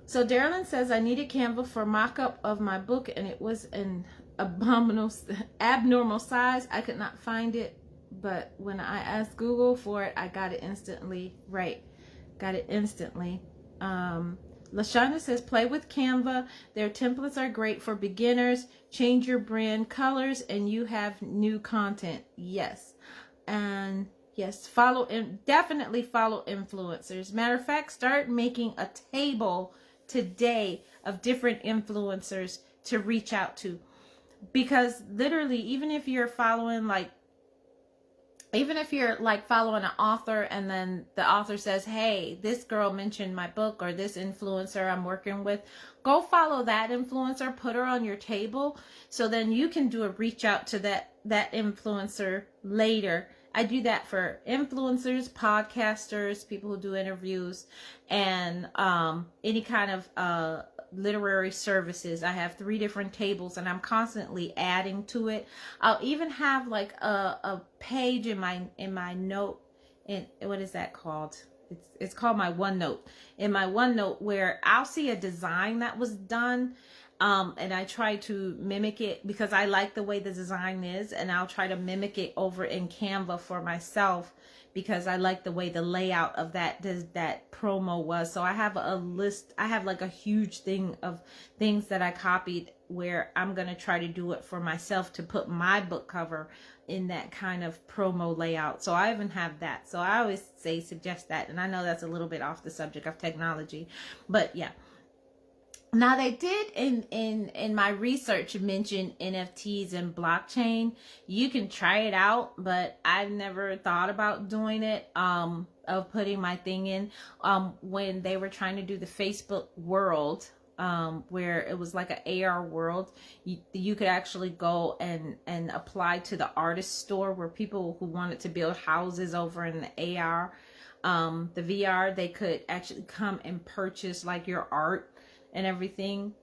So Darylyn says, I needed Canva for mock-up of my book, and it was an abnormal size. I could not find it, but when I asked Google for it, I got it instantly. Right, got it instantly. Lashana says, play with Canva. Their templates are great for beginners. Change your brand colors and you have new content. Yes. And yes, definitely follow influencers. Matter of fact, start making a table today of different influencers to reach out to. Because literally, even if you're following following an author, and then the author says, hey, this girl mentioned my book, or this influencer I'm working with, go follow that influencer, put her on your table, so then you can do a reach out to that influencer later. I do that for influencers, podcasters, people who do interviews, and any kind of literary services. I have 3 different tables, and I'm constantly adding to it. I'll even have like a page in my note, in what is that called? It's called my OneNote. In my OneNote, where I'll see a design that was done, and I try to mimic it because I like the way the design is, and I'll try to mimic it over in Canva for myself because I like the way the layout of that promo was. So I have a list. I have like a huge thing of things that I copied where I'm going to try to do it for myself to put my book cover in that kind of promo layout. So I even have that. So I always suggest that. And I know that's a little bit off the subject of technology, but yeah. Now they did in my research mention NFTs and blockchain. You can try it out, but I've never thought about doing it, of putting my thing in. When they were trying to do the Facebook world, where it was like an AR world, you could actually go and apply to the artist store, where people who wanted to build houses over in the AR, the VR, they could actually come and purchase like your art and everything.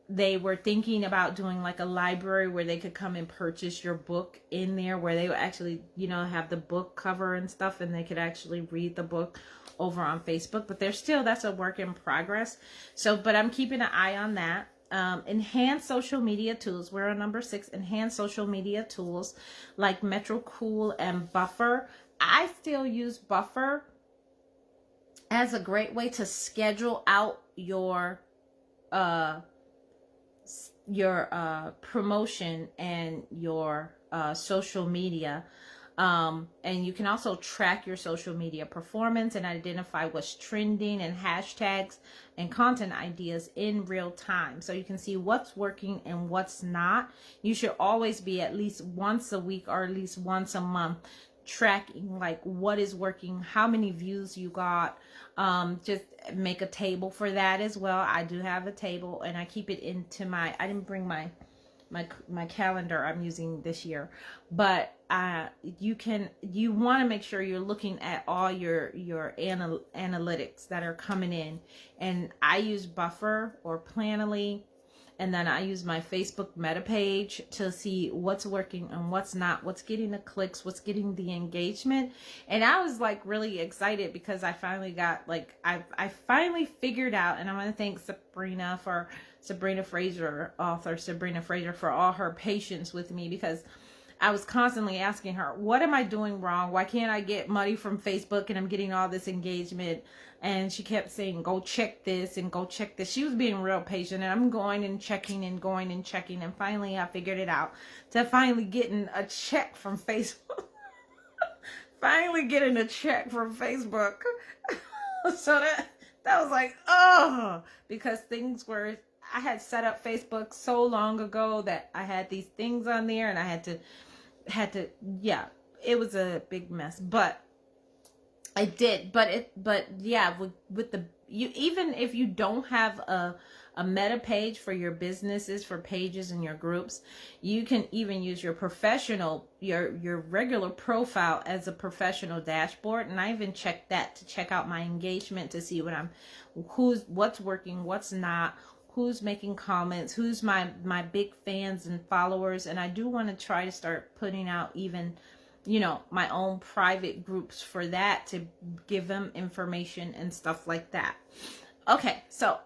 They were thinking about doing like a library where they could come and purchase your book in there, where they would actually, have the book cover and stuff, and they could actually read the book over on Facebook. But that's a work in progress. So, but I'm keeping an eye on that. Enhanced social media tools. We're on number 6. Enhanced social media tools like Metrocool and Buffer. I still use Buffer as a great way to schedule out your promotion and your social media, and you can also track your social media performance and identify what's trending and hashtags and content ideas in real time, so you can see what's working and what's not. You should always be at least once a week or at least once a month tracking like what is working, how many views you got. Just make a table for that as well. I do have a table, and I keep it into I didn't bring my calendar I'm using this year, but you want to make sure you're looking at all your analytics that are coming in. And I use Buffer or Planoly, and then I use my Facebook meta page to see what's working and what's not, what's getting the clicks, what's getting the engagement. And I was like really excited because I finally got I finally figured out, and I want to thank Sabrina Fraser, author Sabrina Fraser, for all her patience with me, because I was constantly asking her, what am I doing wrong? Why can't I get money from Facebook and I'm getting all this engagement? And she kept saying, go check this and go check this. She was being real patient, and I'm going and checking and going and checking. And finally, I figured it out, to finally getting a check from Facebook. Finally getting a check from Facebook. So that was like, oh, because I had set up Facebook so long ago that I had these things on there, and I had to, yeah, it was a big mess, but I did. But yeah, even if you don't have a meta page for your businesses, for pages and your groups, you can even use your your regular profile as a professional dashboard. And I even checked that to check out my engagement, to see what's working, what's not, who's making comments, who's my big fans and followers. And I do want to try to start putting out even, my own private groups for that, to give them information and stuff like that. Okay, so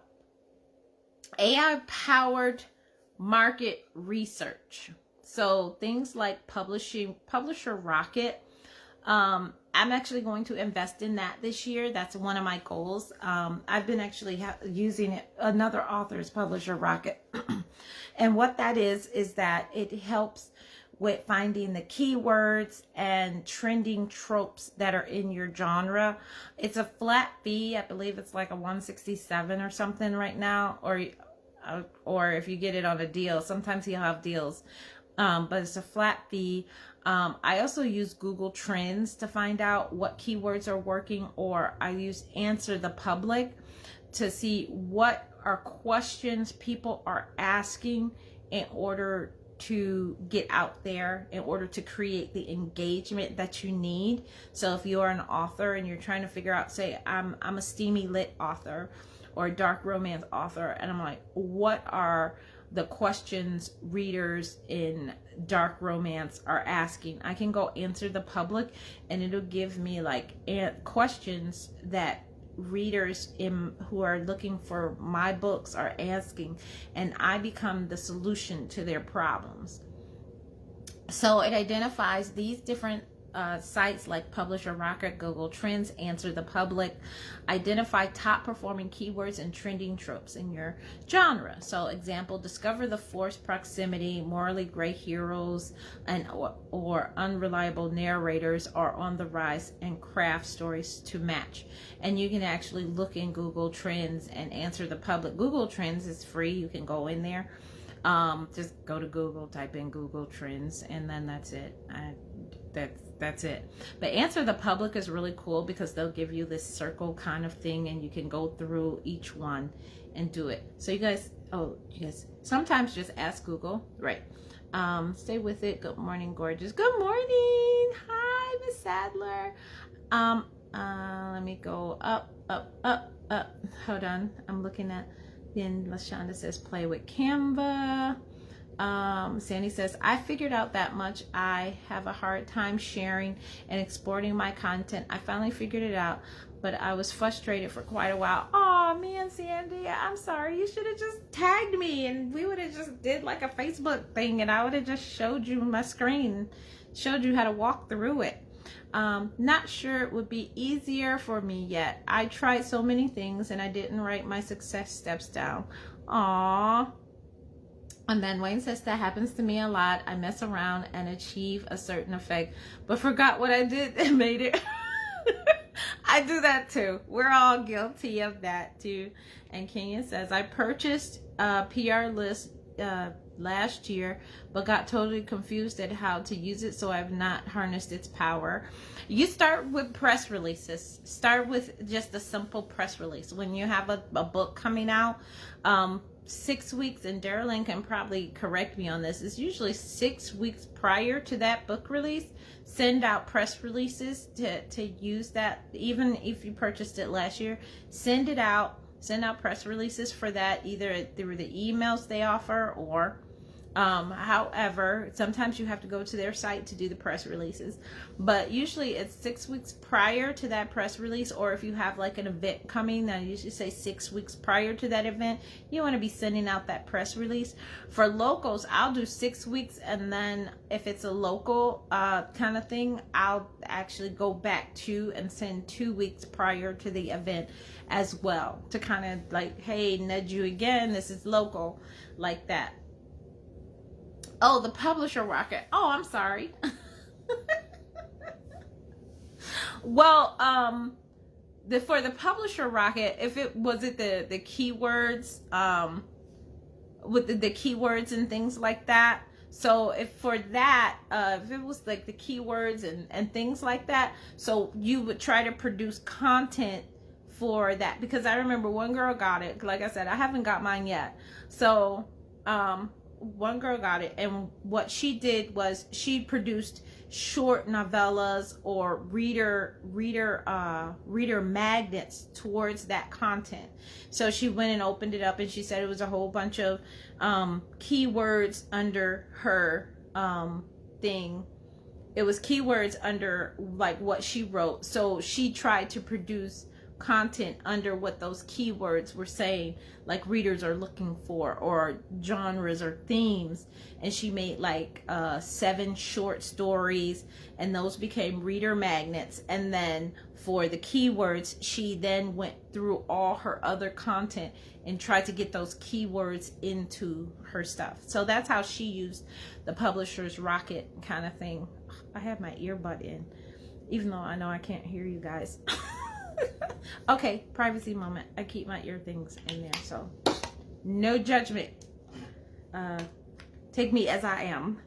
AI powered market research. So things like Publisher Rocket. I'm actually going to invest in that this year. That's one of my goals. I've been actually using it, another author's Publisher Rocket. And what that is that it helps with finding the keywords and trending tropes that are in your genre. It's a flat fee. I believe it's like a $167 or something right now, or if you get it on a deal, sometimes he'll have deals. But it's a flat fee. I also use Google Trends to find out what keywords are working, or I use Answer the Public to see what are questions people are asking in order to get out there, in order to create the engagement that you need. So if you are an author and you're trying to figure out, say I'm a steamy lit author or a dark romance author, and I'm like, what are the questions readers in dark romance are asking? I can go Answer the Public, and it'll give me like questions that readers who are looking for my books are asking, and I become the solution to their problems. So it identifies these different sites like Publisher Rocket, Google Trends, Answer the Public, identify top performing keywords and trending tropes in your genre. So example, discover the forced proximity, morally gray heroes, and or unreliable narrators are on the rise, and craft stories to match. And you can actually look in Google Trends and Answer the Public. Google Trends is free. You can go in there. Just go to Google, type in Google Trends, and then that's it. That's it. But Answer the Public is really cool because they'll give you this circle kind of thing, and you can go through each one and do it. So you guys sometimes just ask Google, right? Stay with it. Good morning, gorgeous. Good morning. Hi, Miss Sadler. Let me go up. Hold on. I'm looking at. Then LaShonda says, play with Canva. Sandy says, I figured out that much. I have a hard time sharing and exporting my content. I finally figured it out, but I was frustrated for quite a while. Oh man, Sandy, I'm sorry. You should have just tagged me, and we would have just did like a Facebook thing, and I would have just showed you my screen, showed you how to walk through it. Not sure it would be easier for me yet. I tried so many things and I didn't write my success steps down. Aww. And then Wayne says, that happens to me a lot. I mess around and achieve a certain effect, but forgot what I did and made it. I do that too. We're all guilty of that too. And Kenya says, I purchased a PR list last year, but got totally confused at how to use it, so I've not harnessed its power. You start with press releases. Start with just a simple press release. When you have a book coming out, 6 weeks, and Darylyn can probably correct me on this, it's usually 6 weeks prior to that book release. Send out press releases to use that. Even if you purchased it last year, send out press releases for that, either through the emails they offer, or However, sometimes you have to go to their site to do the press releases, but usually it's 6 weeks prior to that press release, or if you have like an event coming, I usually say 6 weeks prior to that event, you want to be sending out that press release. For locals, I'll do 6 weeks, and then if it's a local kind of thing, I'll actually go back to and send 2 weeks prior to the event as well, to kind of like, hey, nudge you again, this is local, like that. Oh, the publisher rocket. Oh, I'm sorry. Well, for the publisher rocket, if it was it the keywords, with the keywords and things like that. So if for that, if it was like the keywords and things like that, so you would try to produce content for that, because I remember one girl got it. Like I said, I haven't got mine yet. So, one girl got it, and what she did was she produced short novellas or reader magnets towards that content. So she went and opened it up, and she said it was a whole bunch of keywords under her thing. It was keywords under like what she wrote. So she tried to produce content under what those keywords were saying, like readers are looking for, or genres or themes. And she made like 7 short stories, and those became reader magnets. And then for the keywords, she then went through all her other content and tried to get those keywords into her stuff. So that's how she used the publisher's rocket kind of thing. I have my earbud in, even though I know I can't hear you guys. Okay, privacy moment. I keep my ear things in there, so no judgment. Take me as I am.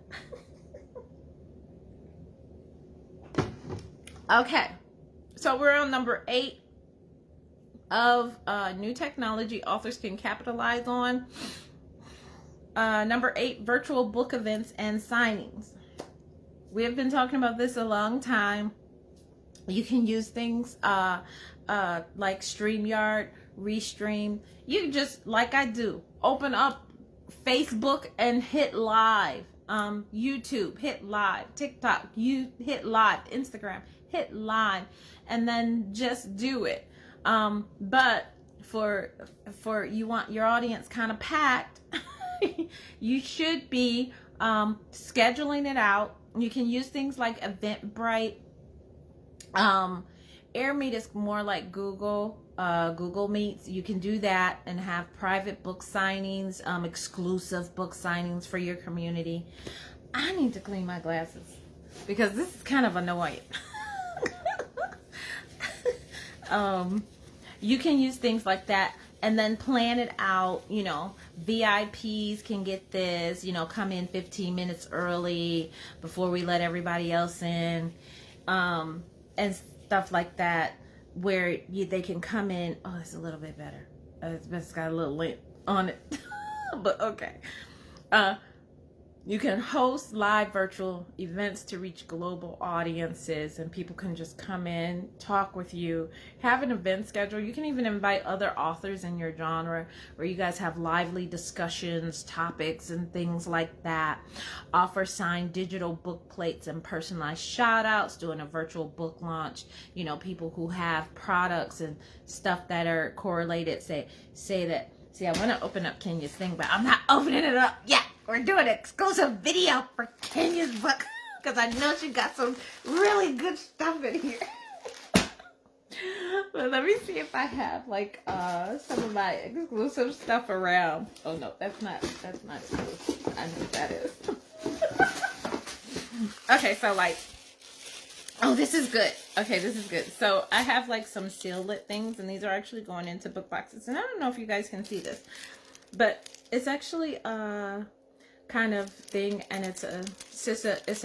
Okay, so we're on number 8 of new technology authors can capitalize on. Number 8, virtual book events and signings. We have been talking about this a long time. You can use things like StreamYard, Restream. You can just, like I do, open up Facebook and hit live. YouTube, hit live. TikTok, you hit live. Instagram, hit live, and then just do it. But for you want your audience kind of packed, you should be scheduling it out. You can use things like Eventbrite. AirMeet is more like Google Meets. You can do that and have private book signings, exclusive book signings for your community. I need to clean my glasses because this is kind of annoying. You can use things like that and then plan it out. You know, VIPs can get this, you know, come in 15 minutes early before we let everybody else in. And stuff like that, where they can come in. Oh, it's a little bit better. It's got a little lint on it. But okay. You can host live virtual events to reach global audiences, and people can just come in, talk with you, have an event schedule. You can even invite other authors in your genre where you guys have lively discussions, topics, and things like that. Offer signed digital book plates and personalized shout outs, doing a virtual book launch. You know, people who have products and stuff that are correlated say that, see, I want to open up Kenya's thing, but I'm not opening it up yet. We're doing an exclusive video for Kenya's book because I know she got some really good stuff in here. But let me see if I have like some of my exclusive stuff around. Oh no, that's not exclusive. I know what that is. Okay, so like, oh, this is good. Okay, this is good. So I have like some seal lit things, and these are actually going into book boxes. And I don't know if you guys can see this, but it's actually kind of thing, and it's a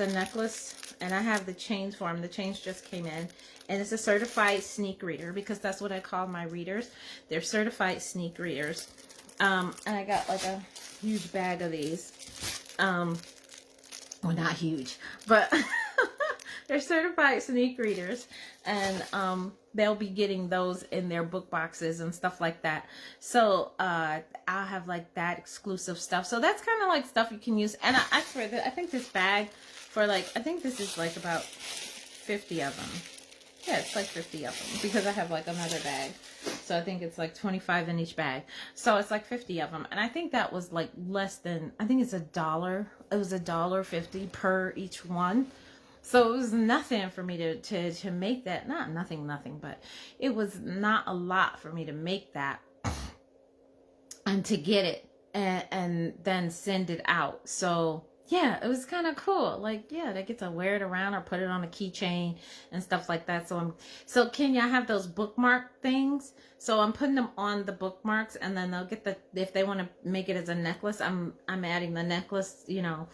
necklace, and I have the chains for them. The chains just came in, and it's a certified sneak reader, because that's what I call my readers. They're certified sneak readers. And I got like a huge bag of these. Well, not huge, but They're certified sneak readers, and they'll be getting those in their book boxes and stuff like that. So I'll have like that exclusive stuff. So that's kind of like stuff you can use. And I swear that I think this bag for like, I think this is like about 50 of them. Yeah, it's like 50 of them because I have like another bag. So I think it's like 25 in each bag. So it's like 50 of them. And I think that was like less than, I think it's $1. It was $1.50 per each one. So it was nothing for me to make that. Not nothing, but it was not a lot for me to make that and to get it and then send it out. So yeah, it was kind of cool. Like, yeah, they get to wear it around or put it on a keychain and stuff like that. So Kenya, I have those bookmark things. So I'm putting them on the bookmarks, and then they'll get if they want to make it as a necklace, I'm adding the necklace, you know,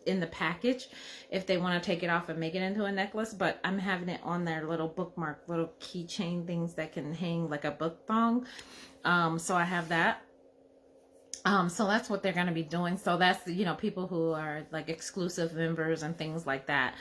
in the package if they want to take it off and make it into a necklace. But I'm having it on their little bookmark, little keychain things that can hang like a book thong. So I have that. So that's what they're going to be doing. So that's, you know, people who are like exclusive members and things like that.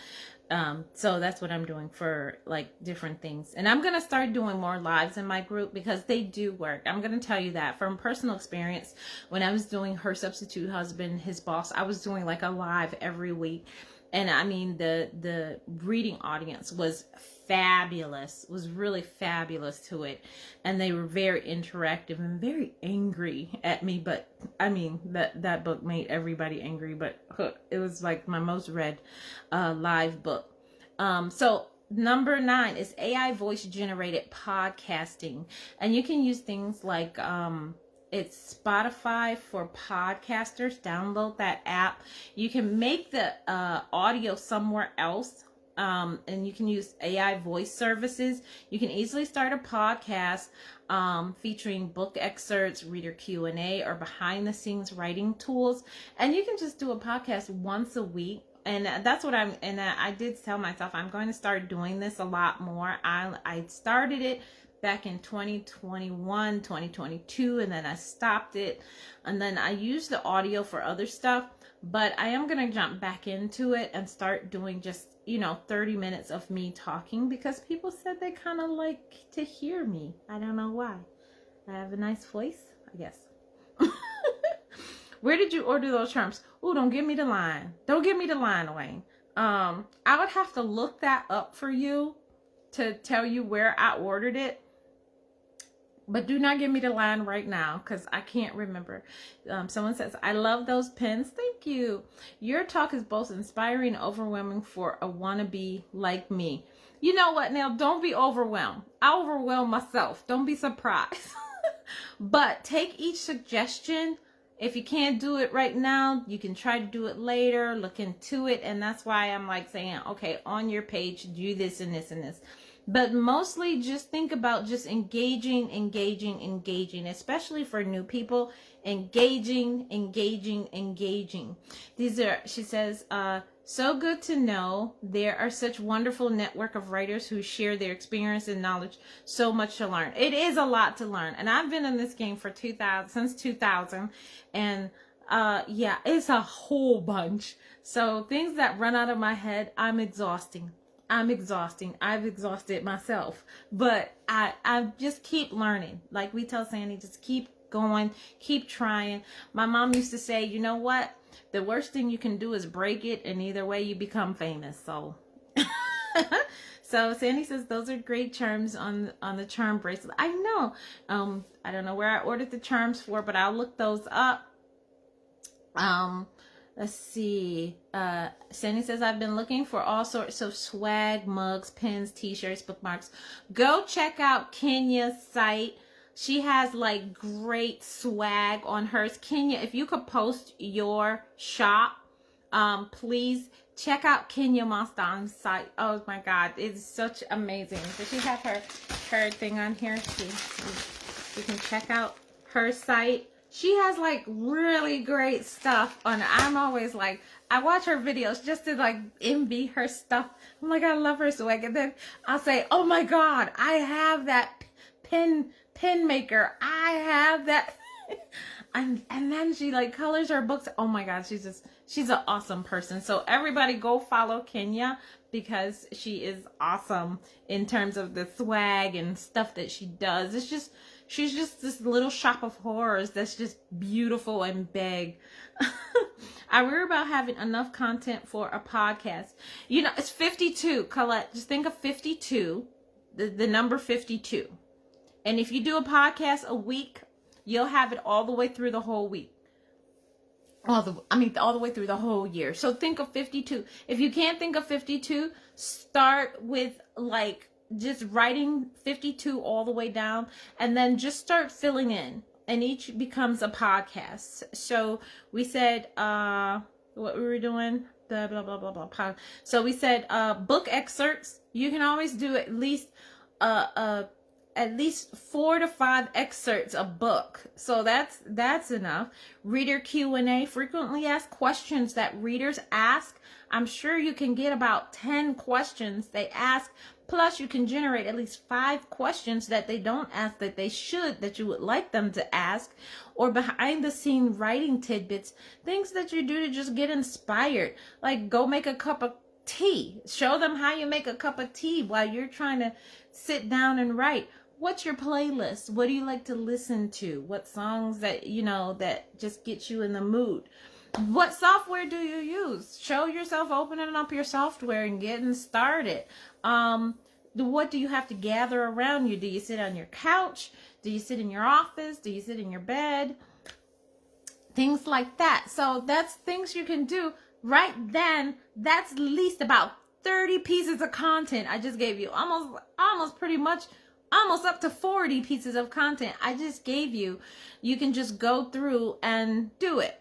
So that's what I'm doing for like different things. And I'm going to start doing more lives in my group because they do work. I'm going to tell you that from personal experience. When I was doing Her Substitute Husband, His Boss, I was doing like a live every week. And I mean, the reading audience was fabulous, was really fabulous to it. And they were very interactive and very angry at me. But I mean, that book made everybody angry, but it was like my most read live book. So number 9 is AI voice generated podcasting. And you can use things like, it's Spotify for podcasters. Download that app. You can make the audio somewhere else. And you can use AI voice services. You can easily start a podcast featuring book excerpts, reader Q&A, or behind the scenes writing tools. And you can just do a podcast once a week. And that's what I did tell myself I'm going to start doing this a lot more. I started it back in 2021, 2022, and then I stopped it. And then I used the audio for other stuff, but I am going to jump back into it and start doing just, you know, 30 minutes of me talking because people said they kind of like to hear me. I don't know why. I have a nice voice, I guess. Where did you order those charms? Oh, don't give me the line. Don't give me the line, Wayne. I would have to look that up for you to tell you where I ordered it. But do not give me the line right now because I can't remember. Someone says, I love those pins. Thank you. Your talk is both inspiring and overwhelming for a wannabe like me. You know what? Now, don't be overwhelmed. I overwhelm myself. Don't be surprised. But take each suggestion. If you can't do it right now, you can try to do it later. Look into it. And that's why I'm like saying, okay, on your page, do this and this and this. But mostly just think about just engaging, especially for new people. Engaging. These are, she says, so good to know there are such wonderful network of writers who share their experience and knowledge. So much to learn. It is a lot to learn. And I've been in this game for since 2000. And yeah, it's a whole bunch. So things that run out of my head, I'm exhausting. I've exhausted myself, but I just keep learning. Like we tell Sandy, just keep going, keep trying. My mom used to say, you know what? The worst thing you can do is break it, and either way you become famous. So, so Sandy says those are great charms on the charm bracelet. I know. I don't know where I ordered the charms for, but I'll look those up. Let's see. Sandy says, I've been looking for all sorts of swag, mugs, pins, t-shirts, bookmarks. Go check out Kenya's site. She has like great swag on hers. Kenya, if you could post your shop, please check out Kenya Mustang's site. Oh my God, it's such amazing. Does she have her thing on here? See, you can check out her site. She has like really great stuff on it. I'm always like, I watch her videos just to like envy her stuff. I'm like, I love her swag. And then I'll say, oh my God, I have that pin maker. I have that. and then she like colors her books. Oh my God, she's an awesome person. So everybody go follow Kenya because she is awesome in terms of the swag and stuff that she does. She's just this little shop of horrors that's just beautiful and big. I worry about having enough content for a podcast. You know, it's 52, Colette. Just think of 52, the number 52. And if you do a podcast a week, you'll have it all the way through the whole week. All the way through the whole year. So think of 52. If you can't think of 52, start with like just writing 52 all the way down, and then just start filling in, and each becomes a podcast. So we said what we were doing, the blah blah blah blah. So we said book excerpts. You can always do at least 4 to 5 excerpts a book. So that's enough. Reader Q&A, frequently asked questions that readers ask. I'm sure you can get about 10 questions they ask, plus you can generate at least 5 questions that they don't ask that you would like them to ask, or behind the scene writing tidbits, things that you do to just get inspired. Like go make a cup of tea. Show them how you make a cup of tea while you're trying to sit down and write. What's your playlist? What do you like to listen to? What songs that, that just get you in the mood? What software do you use? Show yourself opening up your software and getting started. What do you have to gather around you? Do you sit on your couch? Do you sit in your office? Do you sit in your bed? Things like that. So that's things you can do right then. That's at least about 30 pieces of content I just gave you. Almost pretty much almost up to 40 pieces of content I just gave you. You can just go through and do it.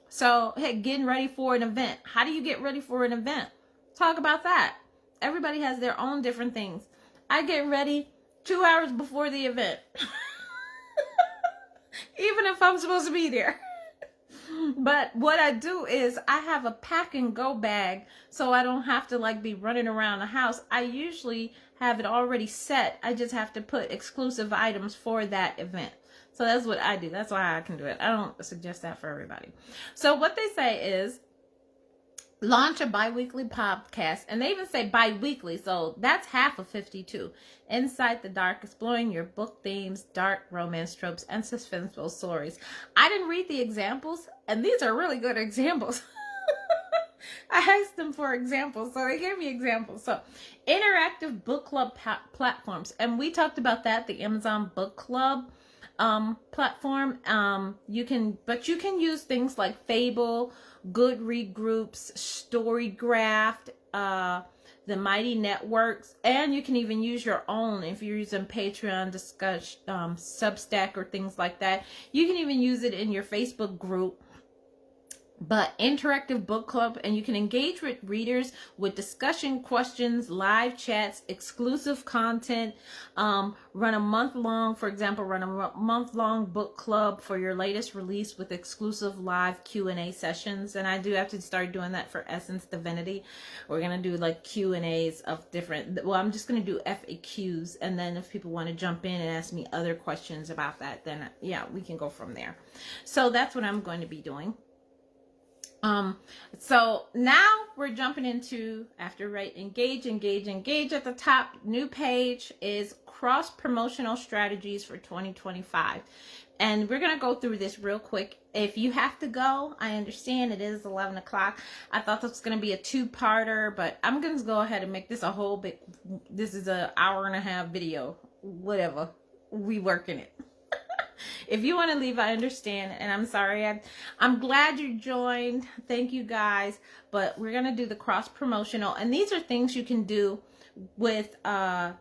So, hey, getting ready for an event. How do you get ready for an event? Talk about that. Everybody has their own different things. I get ready 2 hours before the event. Even if I'm supposed to be there. But what I do is I have a pack and go bag, so I don't have to like be running around the house. I usually have it already set. I just have to put exclusive items for that event. So that's what I do. That's why I can do it. I don't suggest that for everybody. So what they say is launch a bi-weekly podcast, and they even say bi-weekly, so that's half of 52. Inside the Dark, exploring your book themes, dark romance tropes, and suspenseful stories. I didn't read the examples, and these are really good examples. I asked them for examples, so they gave me examples. So interactive book club platforms, and we talked about that, the Amazon Book Club platform. You can use things like Fable, Goodread groups, Storygraph, the Mighty Networks, and you can even use your own if you're using Patreon, Substack, or things like that. You can even use it in your Facebook group. But interactive book club, and you can engage with readers with discussion questions, live chats, exclusive content. Run a month-long book club for your latest release with exclusive live Q&A sessions. And I do have to start doing that for Essence Divinity. We're going to do like Q&As of different, well, I'm just going to do FAQs. And then if people want to jump in and ask me other questions about that, then yeah, we can go from there. So that's what I'm going to be doing. So now we're jumping into, after engage at the top, new page is cross promotional strategies for 2025. And we're going to go through this real quick. If you have to go, I understand, it is 11 o'clock. I thought this was going to be a 2-parter, but I'm going to go ahead and make this a whole big, this is an 1.5-hour video, whatever, we working it. If you want to leave, I understand, and I'm sorry. I'm glad you joined. Thank you guys. But we're going to do the cross promotional, and these are things you can do with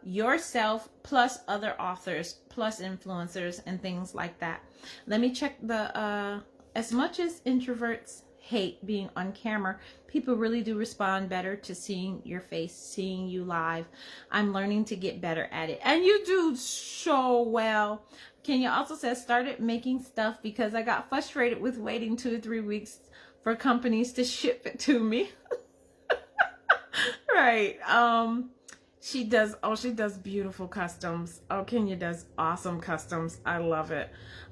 yourself plus other authors plus influencers and things like that. Let me check the as much as introverts hate being on camera, people really do respond better to seeing your face, seeing you live. I'm learning to get better at it, and you do so well. Kenya also says, started making stuff because I got frustrated with waiting 2 to 3 weeks for companies to ship it to me. Right. She does, oh, she does beautiful customs. Oh, Kenya does awesome customs. I love it.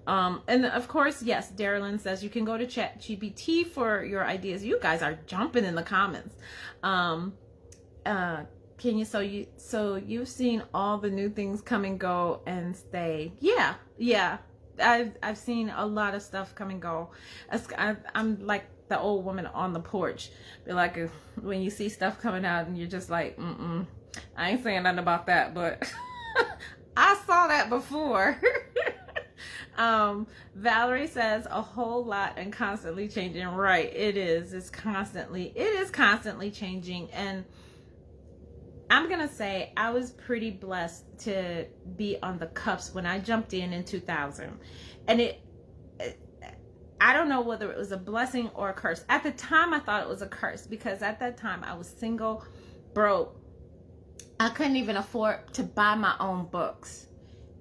And of course, yes, Darylyn says you can go to Chatgpt for your ideas. You guys are jumping in the comments. Kenya, so you've seen all the new things come and go and stay. Yeah, yeah. I've seen a lot of stuff come and go. I'm like the old woman on the porch. Be like, when you see stuff coming out and you're just like, I ain't saying nothing about that, but I saw that before. Valerie says a whole lot and constantly changing. Right, it is. It is constantly changing. And I'm gonna say I was pretty blessed to be on the cusp when I jumped in 2000, and I don't know whether it was a blessing or a curse. At the time, I thought it was a curse because at that time I was single, broke. I couldn't even afford to buy my own books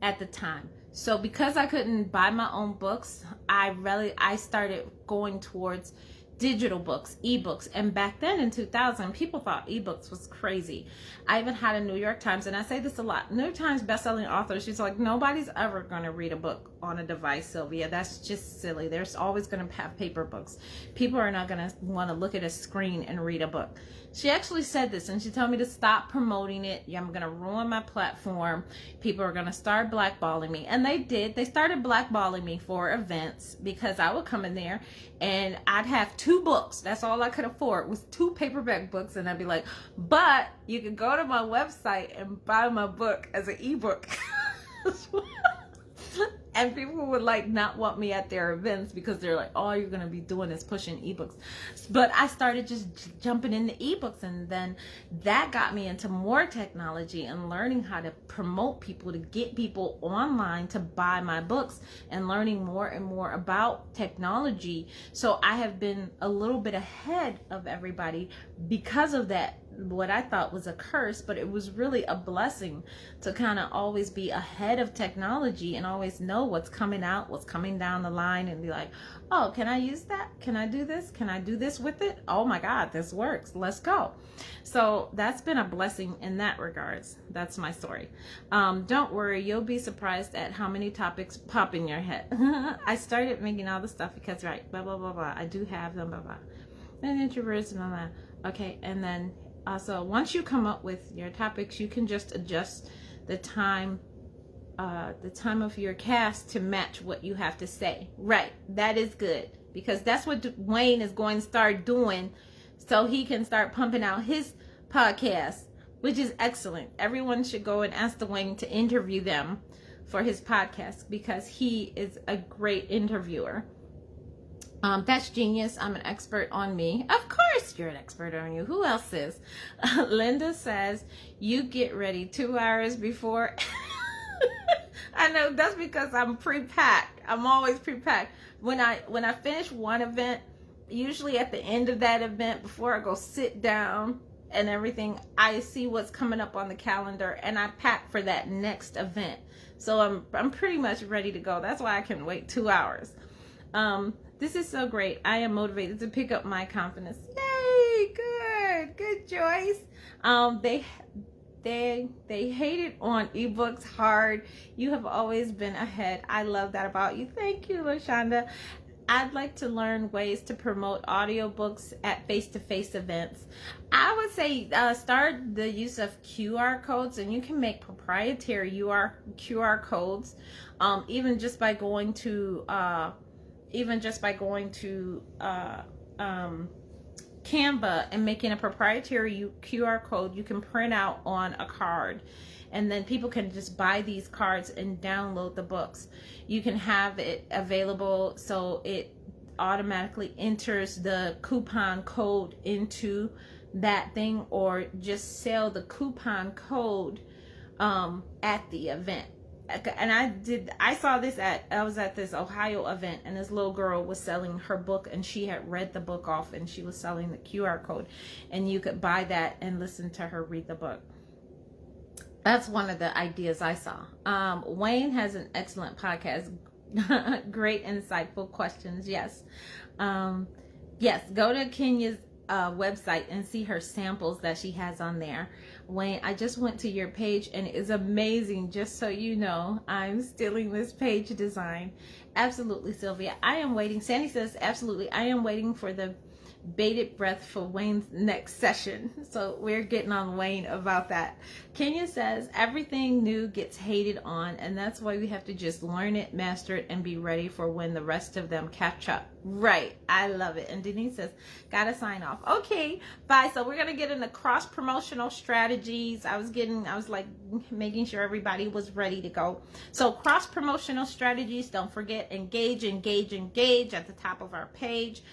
at the time. So because I couldn't buy my own books, I started going towards digital books, ebooks. And back then in 2000, people thought ebooks was crazy. I even had a New York Times, and I say this a lot, New York Times bestselling author, she's like, nobody's ever going to read a book on a device, Sylvia. That's just silly. There's always going to have paper books. People are not going to want to look at a screen and read a book. She actually said this, and she told me to stop promoting it. I'm going to ruin my platform. People are going to start blackballing me. And they did. They started blackballing me for events because I would come in there and I'd have 2 books. That's all I could afford was 2 paperback books. And I'd be like, but you can go to my website and buy my book as an ebook. And people would like not want me at their events because they're like, all you're going to be doing is pushing ebooks. But I started just jumping into ebooks, and then that got me into more technology and learning how to promote people, to get people online to buy my books, and learning more and more about technology. So I have been a little bit ahead of everybody because of that. What I thought was a curse, but it was really a blessing to kind of always be ahead of technology and always know what's coming out, what's coming down the line, and be like, oh, can I use that? Can I do this? Can I do this with it? Oh my God, this works. Let's go. So that's been a blessing in that regards. That's my story. Don't worry, you'll be surprised at how many topics pop in your head. I started making all the stuff because, right, blah, blah, blah, blah. I do have them, blah, blah. And introverts, blah, blah. Okay, and then so once you come up with your topics, you can just adjust the time of your cast to match what you have to say. Right, that is good, because that's what Wayne is going to start doing, so he can start pumping out his podcast, which is excellent. Everyone should go and ask Dwayne to interview them for his podcast because he is a great interviewer. That's genius. I'm an expert on me. Of course you're an expert on you. Who else is? Linda says, you get ready 2 hours before. I know that's because I'm pre-packed. I'm always pre-packed. When I finish one event, usually at the end of that event, before I go sit down and everything, I see what's coming up on the calendar and I pack for that next event. So I'm pretty much ready to go. That's why I can wait 2 hours. This is so great. I am motivated to pick up my confidence. Yay! Good, Joyce. They hated on ebooks hard. You have always been ahead. I love that about you. Thank you, LaShonda. I'd like to learn ways to promote audiobooks at face-to-face events. I would say start the use of QR codes, and you can make proprietary QR codes, even just by going to Canva and making a proprietary QR code you can print out on a card, and then people can just buy these cards and download the books. You can have it available so it automatically enters the coupon code into that thing, or just sell the coupon code at the event. And I saw this I was at this Ohio event, and this little girl was selling her book, and she had read the book off, and she was selling the QR code, and you could buy that and listen to her read the book. That's one of the ideas I saw. Wayne has an excellent podcast. Great, insightful questions. Yes. Yes, go to Kenya's website and see her samples that she has on there. Wayne, I just went to your page and it is amazing. Just so you know, I'm stealing this page design. Absolutely, Sylvia. I am waiting. Sandy says, absolutely. I am waiting for the bated breath for Wayne's next session. So we're getting on Wayne about that. Kenya says, everything new gets hated on, and that's why we have to just learn it, master it, and be ready for when the rest of them catch up. Right. I love it. And Denise says, gotta sign off. Okay, bye. So we're gonna get into cross promotional strategies. I was like making sure everybody was ready to go. So cross promotional strategies, don't forget, engage at the top of our page.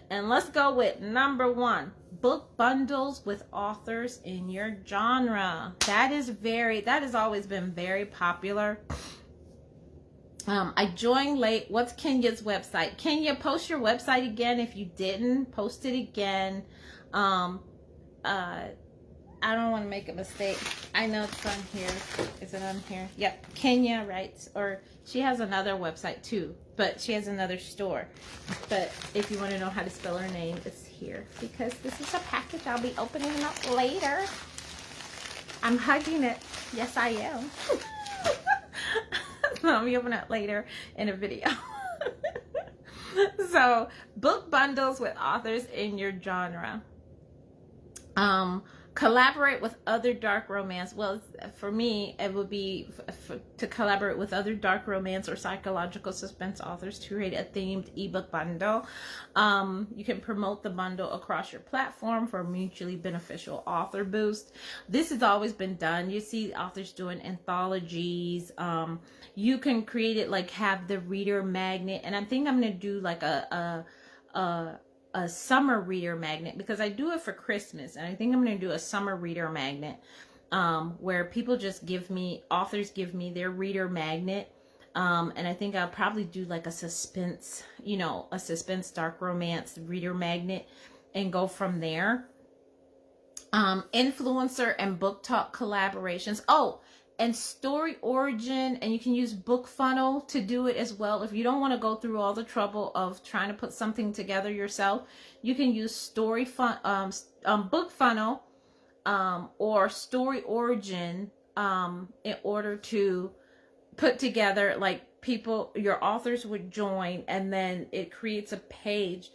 And let's go with number 1, book bundles with authors in your genre. That has always been very popular. I joined late. What's Kenya's website? Kenya, post your website again. If you didn't, post it again. I don't want to make a mistake. I know it's on here. Is it on here? Yep. Kenya writes, or she has another website too, but she has another store. But if you want to know how to spell her name, it's here, because this is a package I'll be opening up later. I'm hugging it. Yes, I am. I'll be opening it later in a video. So, book bundles with authors in your genre. Collaborate with other dark romance. Well, for me, it would be to collaborate with other dark romance or psychological suspense authors to create a themed ebook bundle. You can promote the bundle across your platform for mutually beneficial author boost. This has always been done. You see authors doing anthologies. You can create it, like have the reader magnet, and I think I'm gonna do like a summer reader magnet, because I do it for Christmas, and I think I'm going to do a summer reader magnet where people just authors give me their reader magnet, and I think I'll probably do like a suspense dark romance reader magnet and go from there. Influencer and book talk collaborations. Oh, and story origin, and you can use book funnel to do it as well. If you don't want to go through all the trouble of trying to put something together yourself, you can use book funnel or story origin in order to put together, like, your authors would join, and then it creates a page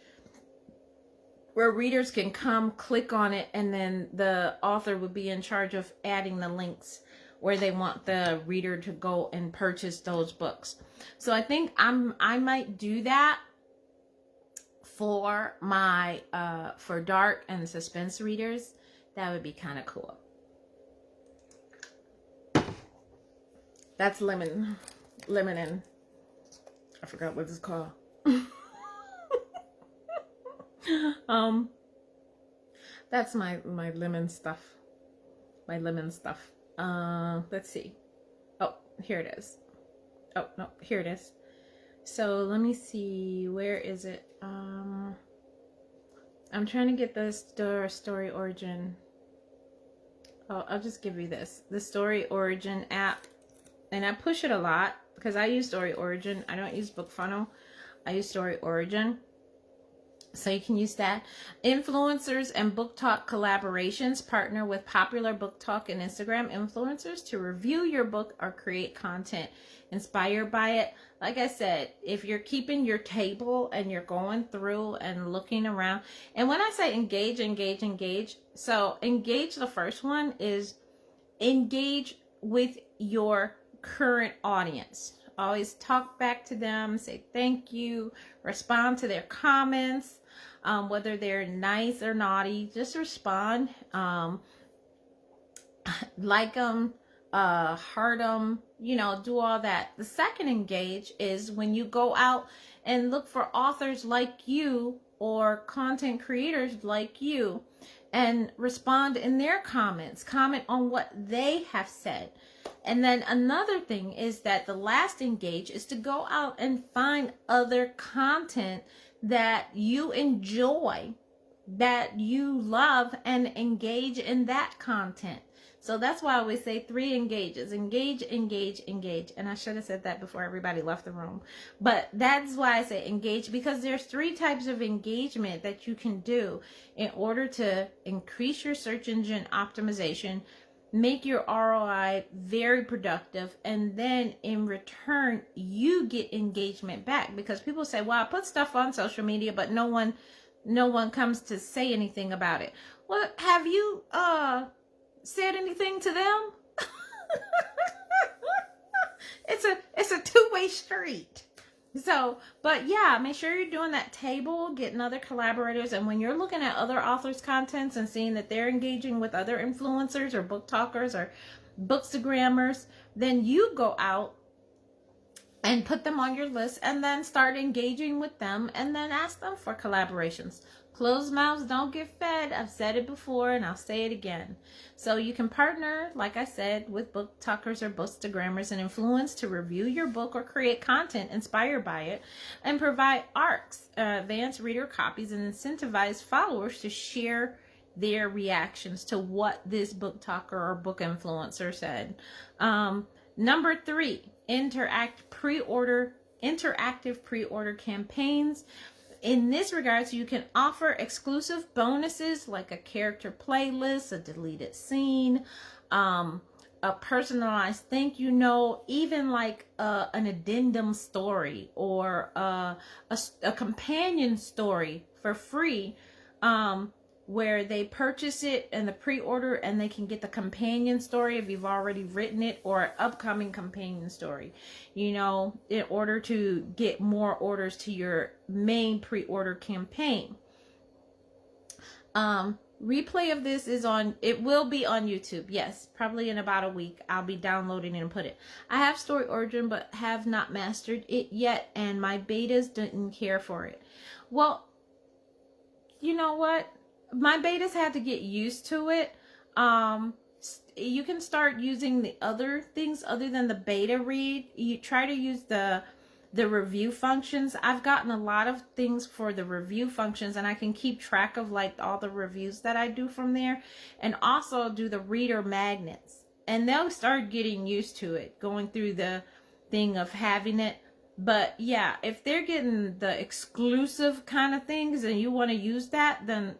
where readers can come click on it, and then the author would be in charge of adding the links where they want the reader to go and purchase those books. So I think I might do that for my for dark and suspense readers. That would be kind of cool. That's lemon and I forgot what it's called. That's my lemon stuff. My lemon stuff. Let's see. Oh, here it is. Oh, no, here it is. So let me see. Where is it? I'm trying to get the story origin. Oh, I'll just give you this. The story origin app. And I push it a lot because I use story origin. I don't use book funnel. I use story origin. So you can use that. Influencers and book talk collaborations. Partner with popular book talk and Instagram influencers to review your book or create content inspired by it. Like I said, if you're keeping your table and you're going through and looking around, and when I say engage, so engage, the first one is engage with your current audience. Always talk back to them, say thank you, respond to their comments, whether they're nice or naughty, just respond, like them, heart them, do all that. The second engage is when you go out and look for authors like you or content creators like you and respond in their comments, comment on what they have said. And then another thing is that the last engage is to go out and find other content that you enjoy, that you love, and engage in that content. So that's why I always say 3 engages: engage, engage, engage. And I should have said that before everybody left the room. But that's why I say engage, because there's 3 types of engagement that you can do in order to increase your search engine optimization, make your ROI very productive, and then in return you get engagement back. Because people say, well, I put stuff on social media but no one comes to say anything about it. Well, have you said anything to them? It's a two-way street. So, but yeah, make sure you're doing that table, getting other collaborators. And when you're looking at other authors' contents and seeing that they're engaging with other influencers or book talkers or bookstagrammers, then you go out and put them on your list and then start engaging with them and then ask them for collaborations. Closed mouths don't get fed. I've said it before and I'll say it again. So you can partner, like I said, with book talkers or bookstagrammers and influence to review your book or create content inspired by it, and provide ARCs, advanced reader copies, and incentivize followers to share their reactions to what this book talker or book influencer said. Number 3, interactive pre-order campaigns. In this regard, so you can offer exclusive bonuses like a character playlist, a deleted scene, a personalized thank you note, even like an addendum story or a companion story for free, where they purchase it in the pre-order and they can get the companion story if you've already written it, or an upcoming companion story, you know, in order to get more orders to your main pre-order campaign. Replay of this it will be on YouTube. Yes, probably in about a week I'll be downloading it and put it. I have Story Origin but have not mastered it yet, and my betas didn't care for it. Well, you know what? My betas had to get used to it. You can start using the other things other than the beta read. You try to use the review functions. I've gotten a lot of things for the review functions, and I can keep track of like all the reviews that I do from there, and also do the reader magnets. And they'll start getting used to it, going through the thing of having it. But yeah, if they're getting the exclusive kind of things and you want to use that, then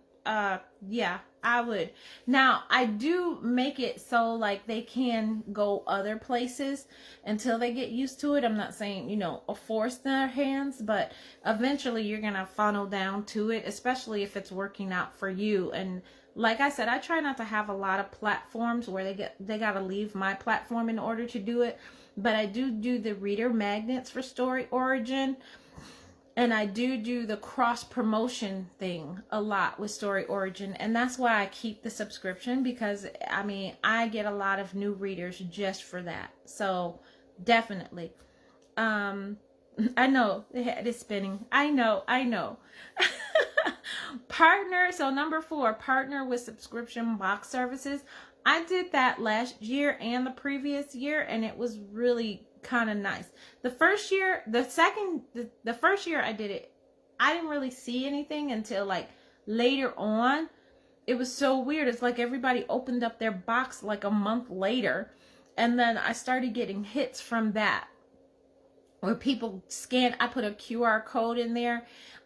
yeah, I would. Now, I do make it so like they can go other places until they get used to it. I'm not saying, you know, force their hands, but eventually you're going to funnel down to it, especially if it's working out for you. And like I said, I try not to have a lot of platforms where they got to leave my platform in order to do it. But I do the reader magnets for Story Origin. And I do the cross promotion thing a lot with Story Origin. And that's why I keep the subscription, because I mean, I get a lot of new readers just for that. So definitely. I know the head is spinning. I know. Partner. So number 4, partner with subscription box services. I did that last year and the previous year, and it was really kind of nice. The first year I did it, I didn't really see anything until like later on. It was so weird. It's like everybody opened up their box like a month later, and then I started getting hits from that, where people scan. I put a QR code in there.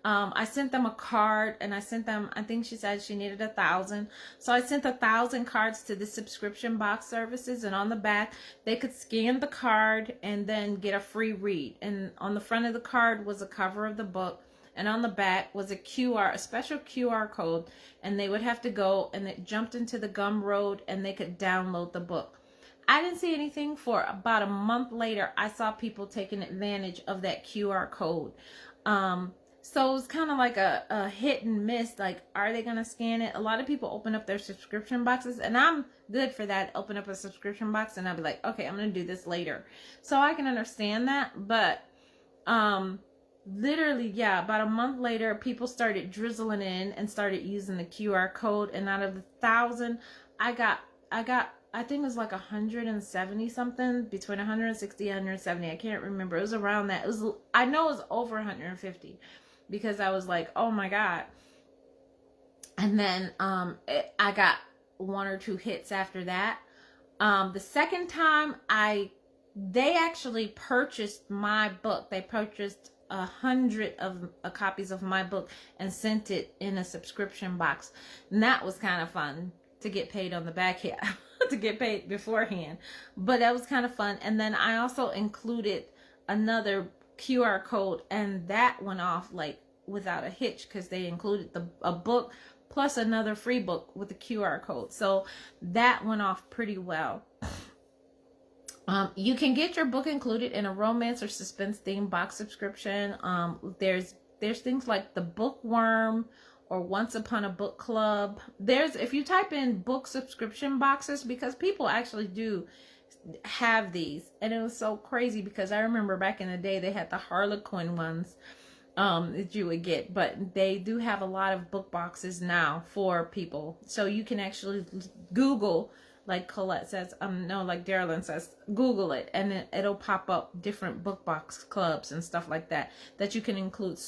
I sent them a card, and I sent them, I think she said she needed 1,000. So I sent 1,000 cards to the subscription box services, and on the back, they could scan the card and then get a free read. And on the front of the card was a cover of the book, and on the back was a special QR code, and they would have to go, and it jumped into the Gumroad, and they could download the book. I didn't see anything for about a month later. I saw people taking advantage of that QR code. So it was kind of like a hit and miss. Like, are they going to scan it? A lot of people open up their subscription boxes, and I'm good for that. Open up a subscription box, and I'll be like, okay, I'm going to do this later. So I can understand that. But literally, yeah, about a month later, people started drizzling in and started using the QR code. And out of the 1,000, I got, I think it was like 170 something, between 160 and 170. I can't remember. It was around that. I know it was over 150, because I was like, oh my God. And then I got 1 or 2 hits after that. The second time they actually purchased my book. They purchased 100 of copies of my book and sent it in a subscription box. And that was kind of fun to get paid on the back end, to get paid beforehand. But that was kind of fun. And then I also included another QR code, and that went off like without a hitch, because they included a book plus another free book with a QR code. So that went off pretty well. You can get your book included in a romance or suspense themed box subscription. There's things like the Bookworm or Once Upon a Book Club. If you type in book subscription boxes, because people actually do have these, and it was so crazy because I remember back in the day they had the Harlequin ones that you would get, but they do have a lot of book boxes now for people. So you can actually Google, like Colette says, no, like Darylyn says, Google it, and it'll pop up different book box clubs and stuff like that you can include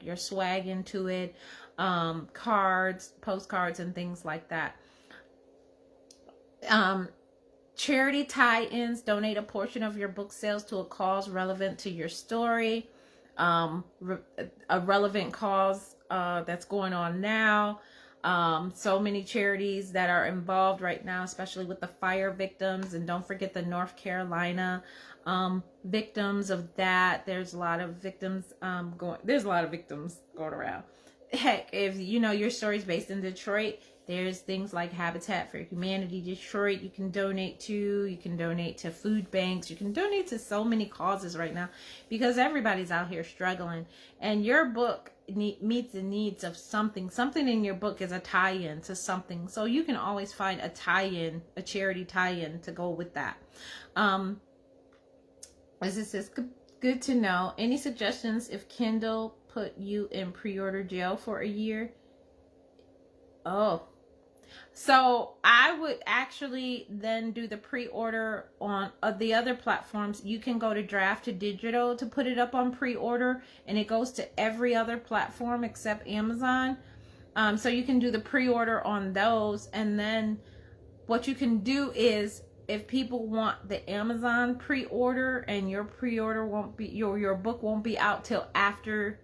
your swag into it, cards, postcards, and things like that. Charity tie-ins: donate a portion of your book sales to a cause relevant to your story, a relevant cause that's going on now. So many charities that are involved right now, especially with the fire victims, and don't forget the North Carolina victims of that. There's a lot of victims going around. Heck, if you know your story's based in Detroit, there's things like Habitat for Humanity Detroit you can donate to. You can donate to food banks. You can donate to so many causes right now, because everybody's out here struggling, and your book meets the needs of something. Something in your book is a tie-in to something, so you can always find a tie-in, a charity tie-in to go with that. As it says, good to know. Any suggestions if Kindle put you in pre-order jail for a year? Oh, so I would actually then do the pre-order on the other platforms. You can go to Draft to Digital to put it up on pre-order, and it goes to every other platform except Amazon. So you can do the pre-order on those, and then what you can do is, if people want the Amazon pre-order and your pre-order won't be, your book won't be out till after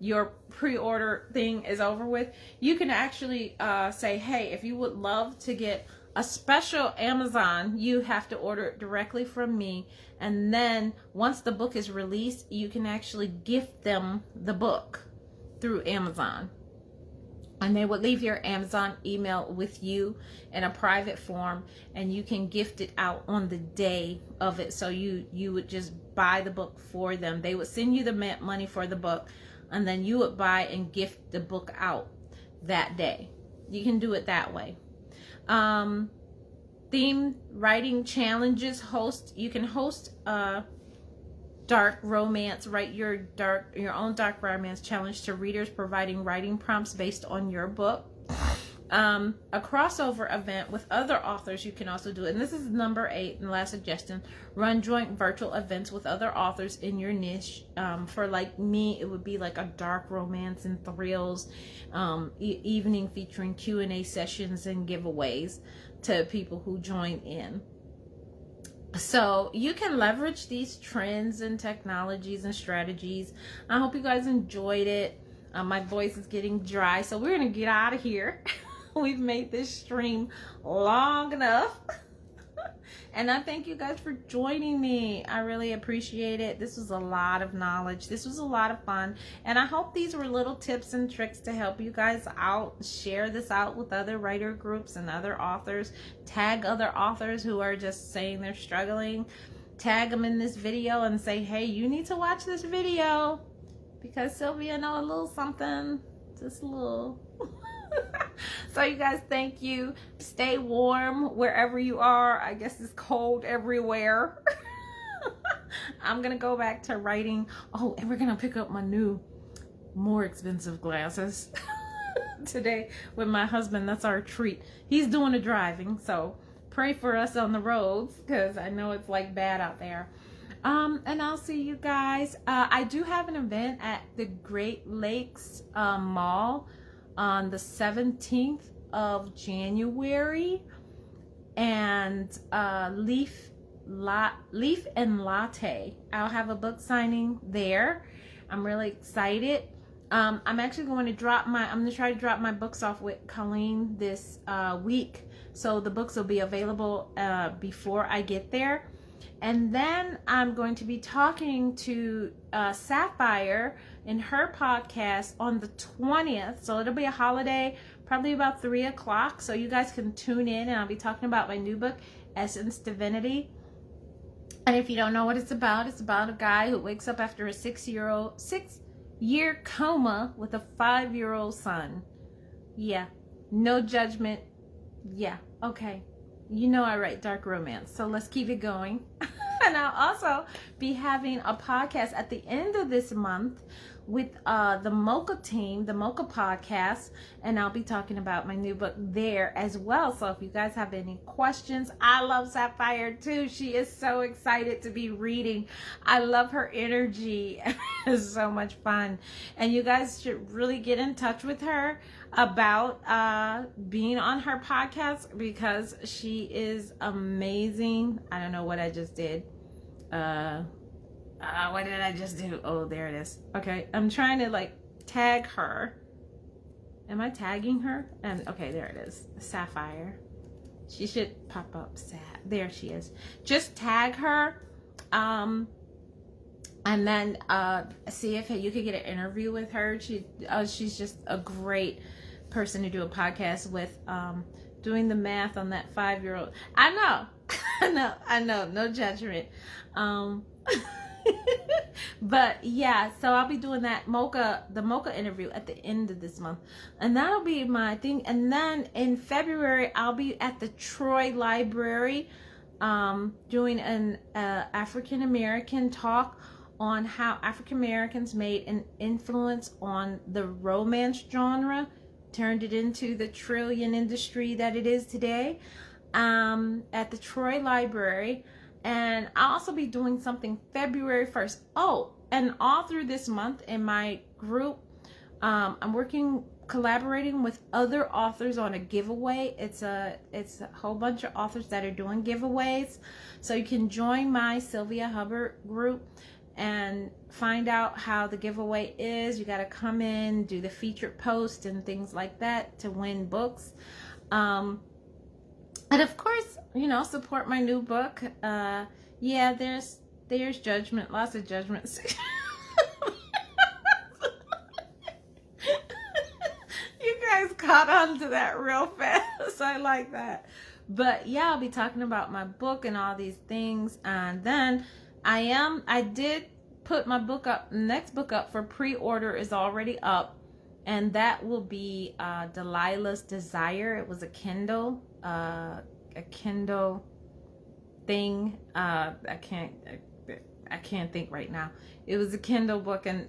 your pre-order thing is over with, you can actually say, hey, if you would love to get a special Amazon, you have to order it directly from me, and then once the book is released, you can actually gift them the book through Amazon, and they would leave your Amazon email with you in a private form, and you can gift it out on the day of it. So you would just buy the book for them. They would send you the money for the book, and then you would buy and gift the book out that day. You can do it that way. Theme writing challenges. You can host dark romance, write your own dark romance challenge to readers, providing writing prompts based on your book. A crossover event with other authors, you can also do it. And this is number 8 and last suggestion. Run joint virtual events with other authors in your niche. For like me, it would be like a dark romance and thrills evening featuring Q&A sessions and giveaways to people who join in. So you can leverage these trends and technologies and strategies. I hope you guys enjoyed it. My voice is getting dry, so we're gonna get out of here. We've made this stream long enough. And I thank you guys for joining me. I really appreciate it. This was a lot of knowledge. This was a lot of fun. And I hope these were little tips and tricks to help you guys out. Share this out with other writer groups and other authors. Tag other authors who are just saying they're struggling. Tag them in this video and say, hey, you need to watch this video, because Sylvia know a little something. Just a little. So you guys, thank you. Stay warm wherever you are. I guess it's cold everywhere. I'm gonna go back to writing. Oh, and we're gonna pick up my new, more expensive glasses today with my husband. That's our treat. He's doing the driving, so pray for us on the roads, because I know it's like bad out there. And I'll see you guys. I do have an event at the Great Lakes Mall on the 17th of January, and Leaf and Latte. I'll have a book signing there. I'm really excited. I'm actually going to I'm going to try to drop my books off with Colleen this week. So the books will be available before I get there. And then I'm going to be talking to Sapphire in her podcast on the 20th. So it'll be a holiday, probably about 3 o'clock. So you guys can tune in, and I'll be talking about my new book, Essence Divinity. And if you don't know what it's about a guy who wakes up after a 6-year coma with a 5-year-old son. Yeah, no judgment. Yeah, okay. You know I write dark romance, so let's keep it going. And I'll also be having a podcast at the end of this month with the Mocha team, the Mocha podcast, and I'll be talking about my new book there as well. So if you guys have any questions, I love Sapphire too. She is so excited to be reading. I love her energy. It's so much fun. And you guys should really get in touch with her about being on her podcast, because she is amazing. I don't know what I just did. What did I just do? Oh, there it is. Okay, I'm trying to like tag her. Am I tagging her? And okay, there it is. Sapphire. She should pop up. There she is. Just tag her. And then see if you could get an interview with her. She's just a great person to do a podcast with. Doing the math on that 5-year-old. I know. I know. No judgment. But yeah, so I'll be doing the Mocha interview at the end of this month, and that'll be my thing. And then in February, I'll be at the Troy Library doing an African American talk on how African Americans made an influence on the romance genre, turned it into the trillion industry that it is today, at the Troy Library. And I'll also be doing something February 1st. Oh, and all through this month in my group, I'm collaborating with other authors on a giveaway. It's a whole bunch of authors that are doing giveaways. So you can join my Sylvia Hubbard group and find out how the giveaway is. You got to come in, do the featured post and things like that to win books. And of course, support my new book. Yeah, there's judgment, lots of judgments. You guys caught on to that real fast. I like that. But yeah, I'll be talking about my book and all these things. And then I did put my book up, next book up for pre-order is already up. And that will be Delilah's Desire. It was a Kindle thing. I can't think right now. It was a Kindle book, and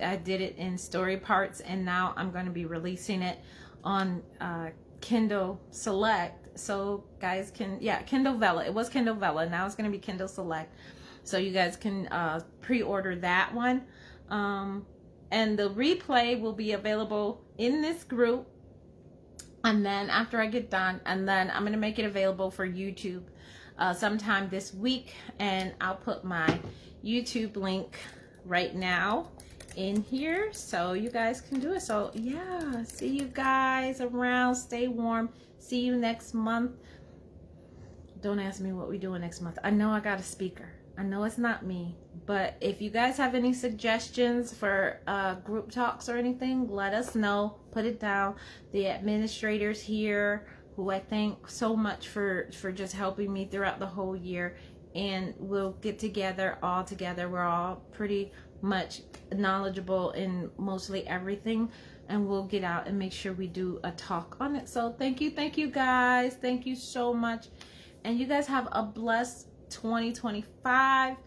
I did it in story parts, and now I'm going to be releasing it on Kindle Select. So guys can, Kindle Vella. It was Kindle Vella. Now it's going to be Kindle Select. So you guys can pre-order that one. And the replay will be available in this group. And then after I get done, and then I'm going to make it available for YouTube sometime this week. And I'll put my YouTube link right now in here so you guys can do it. So yeah, see you guys around. Stay warm. See you next month. Don't ask me what we're doing next month. I know I got a speaker. I know it's not me. But if you guys have any suggestions for group talks or anything, let us know. Put it down. The administrators here, who I thank so much for just helping me throughout the whole year, and we'll get together all together. We're all pretty much knowledgeable in mostly everything, and we'll get out and make sure we do a talk on it. So thank you guys. Thank you so much. And you guys have a blessed 2025.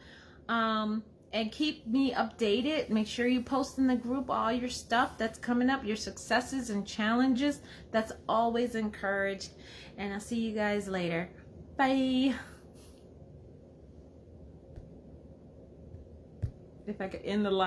And keep me updated. Make sure you post in the group all your stuff that's coming up, your successes and challenges. That's always encouraged. And I'll see you guys later. Bye. If I could end the live.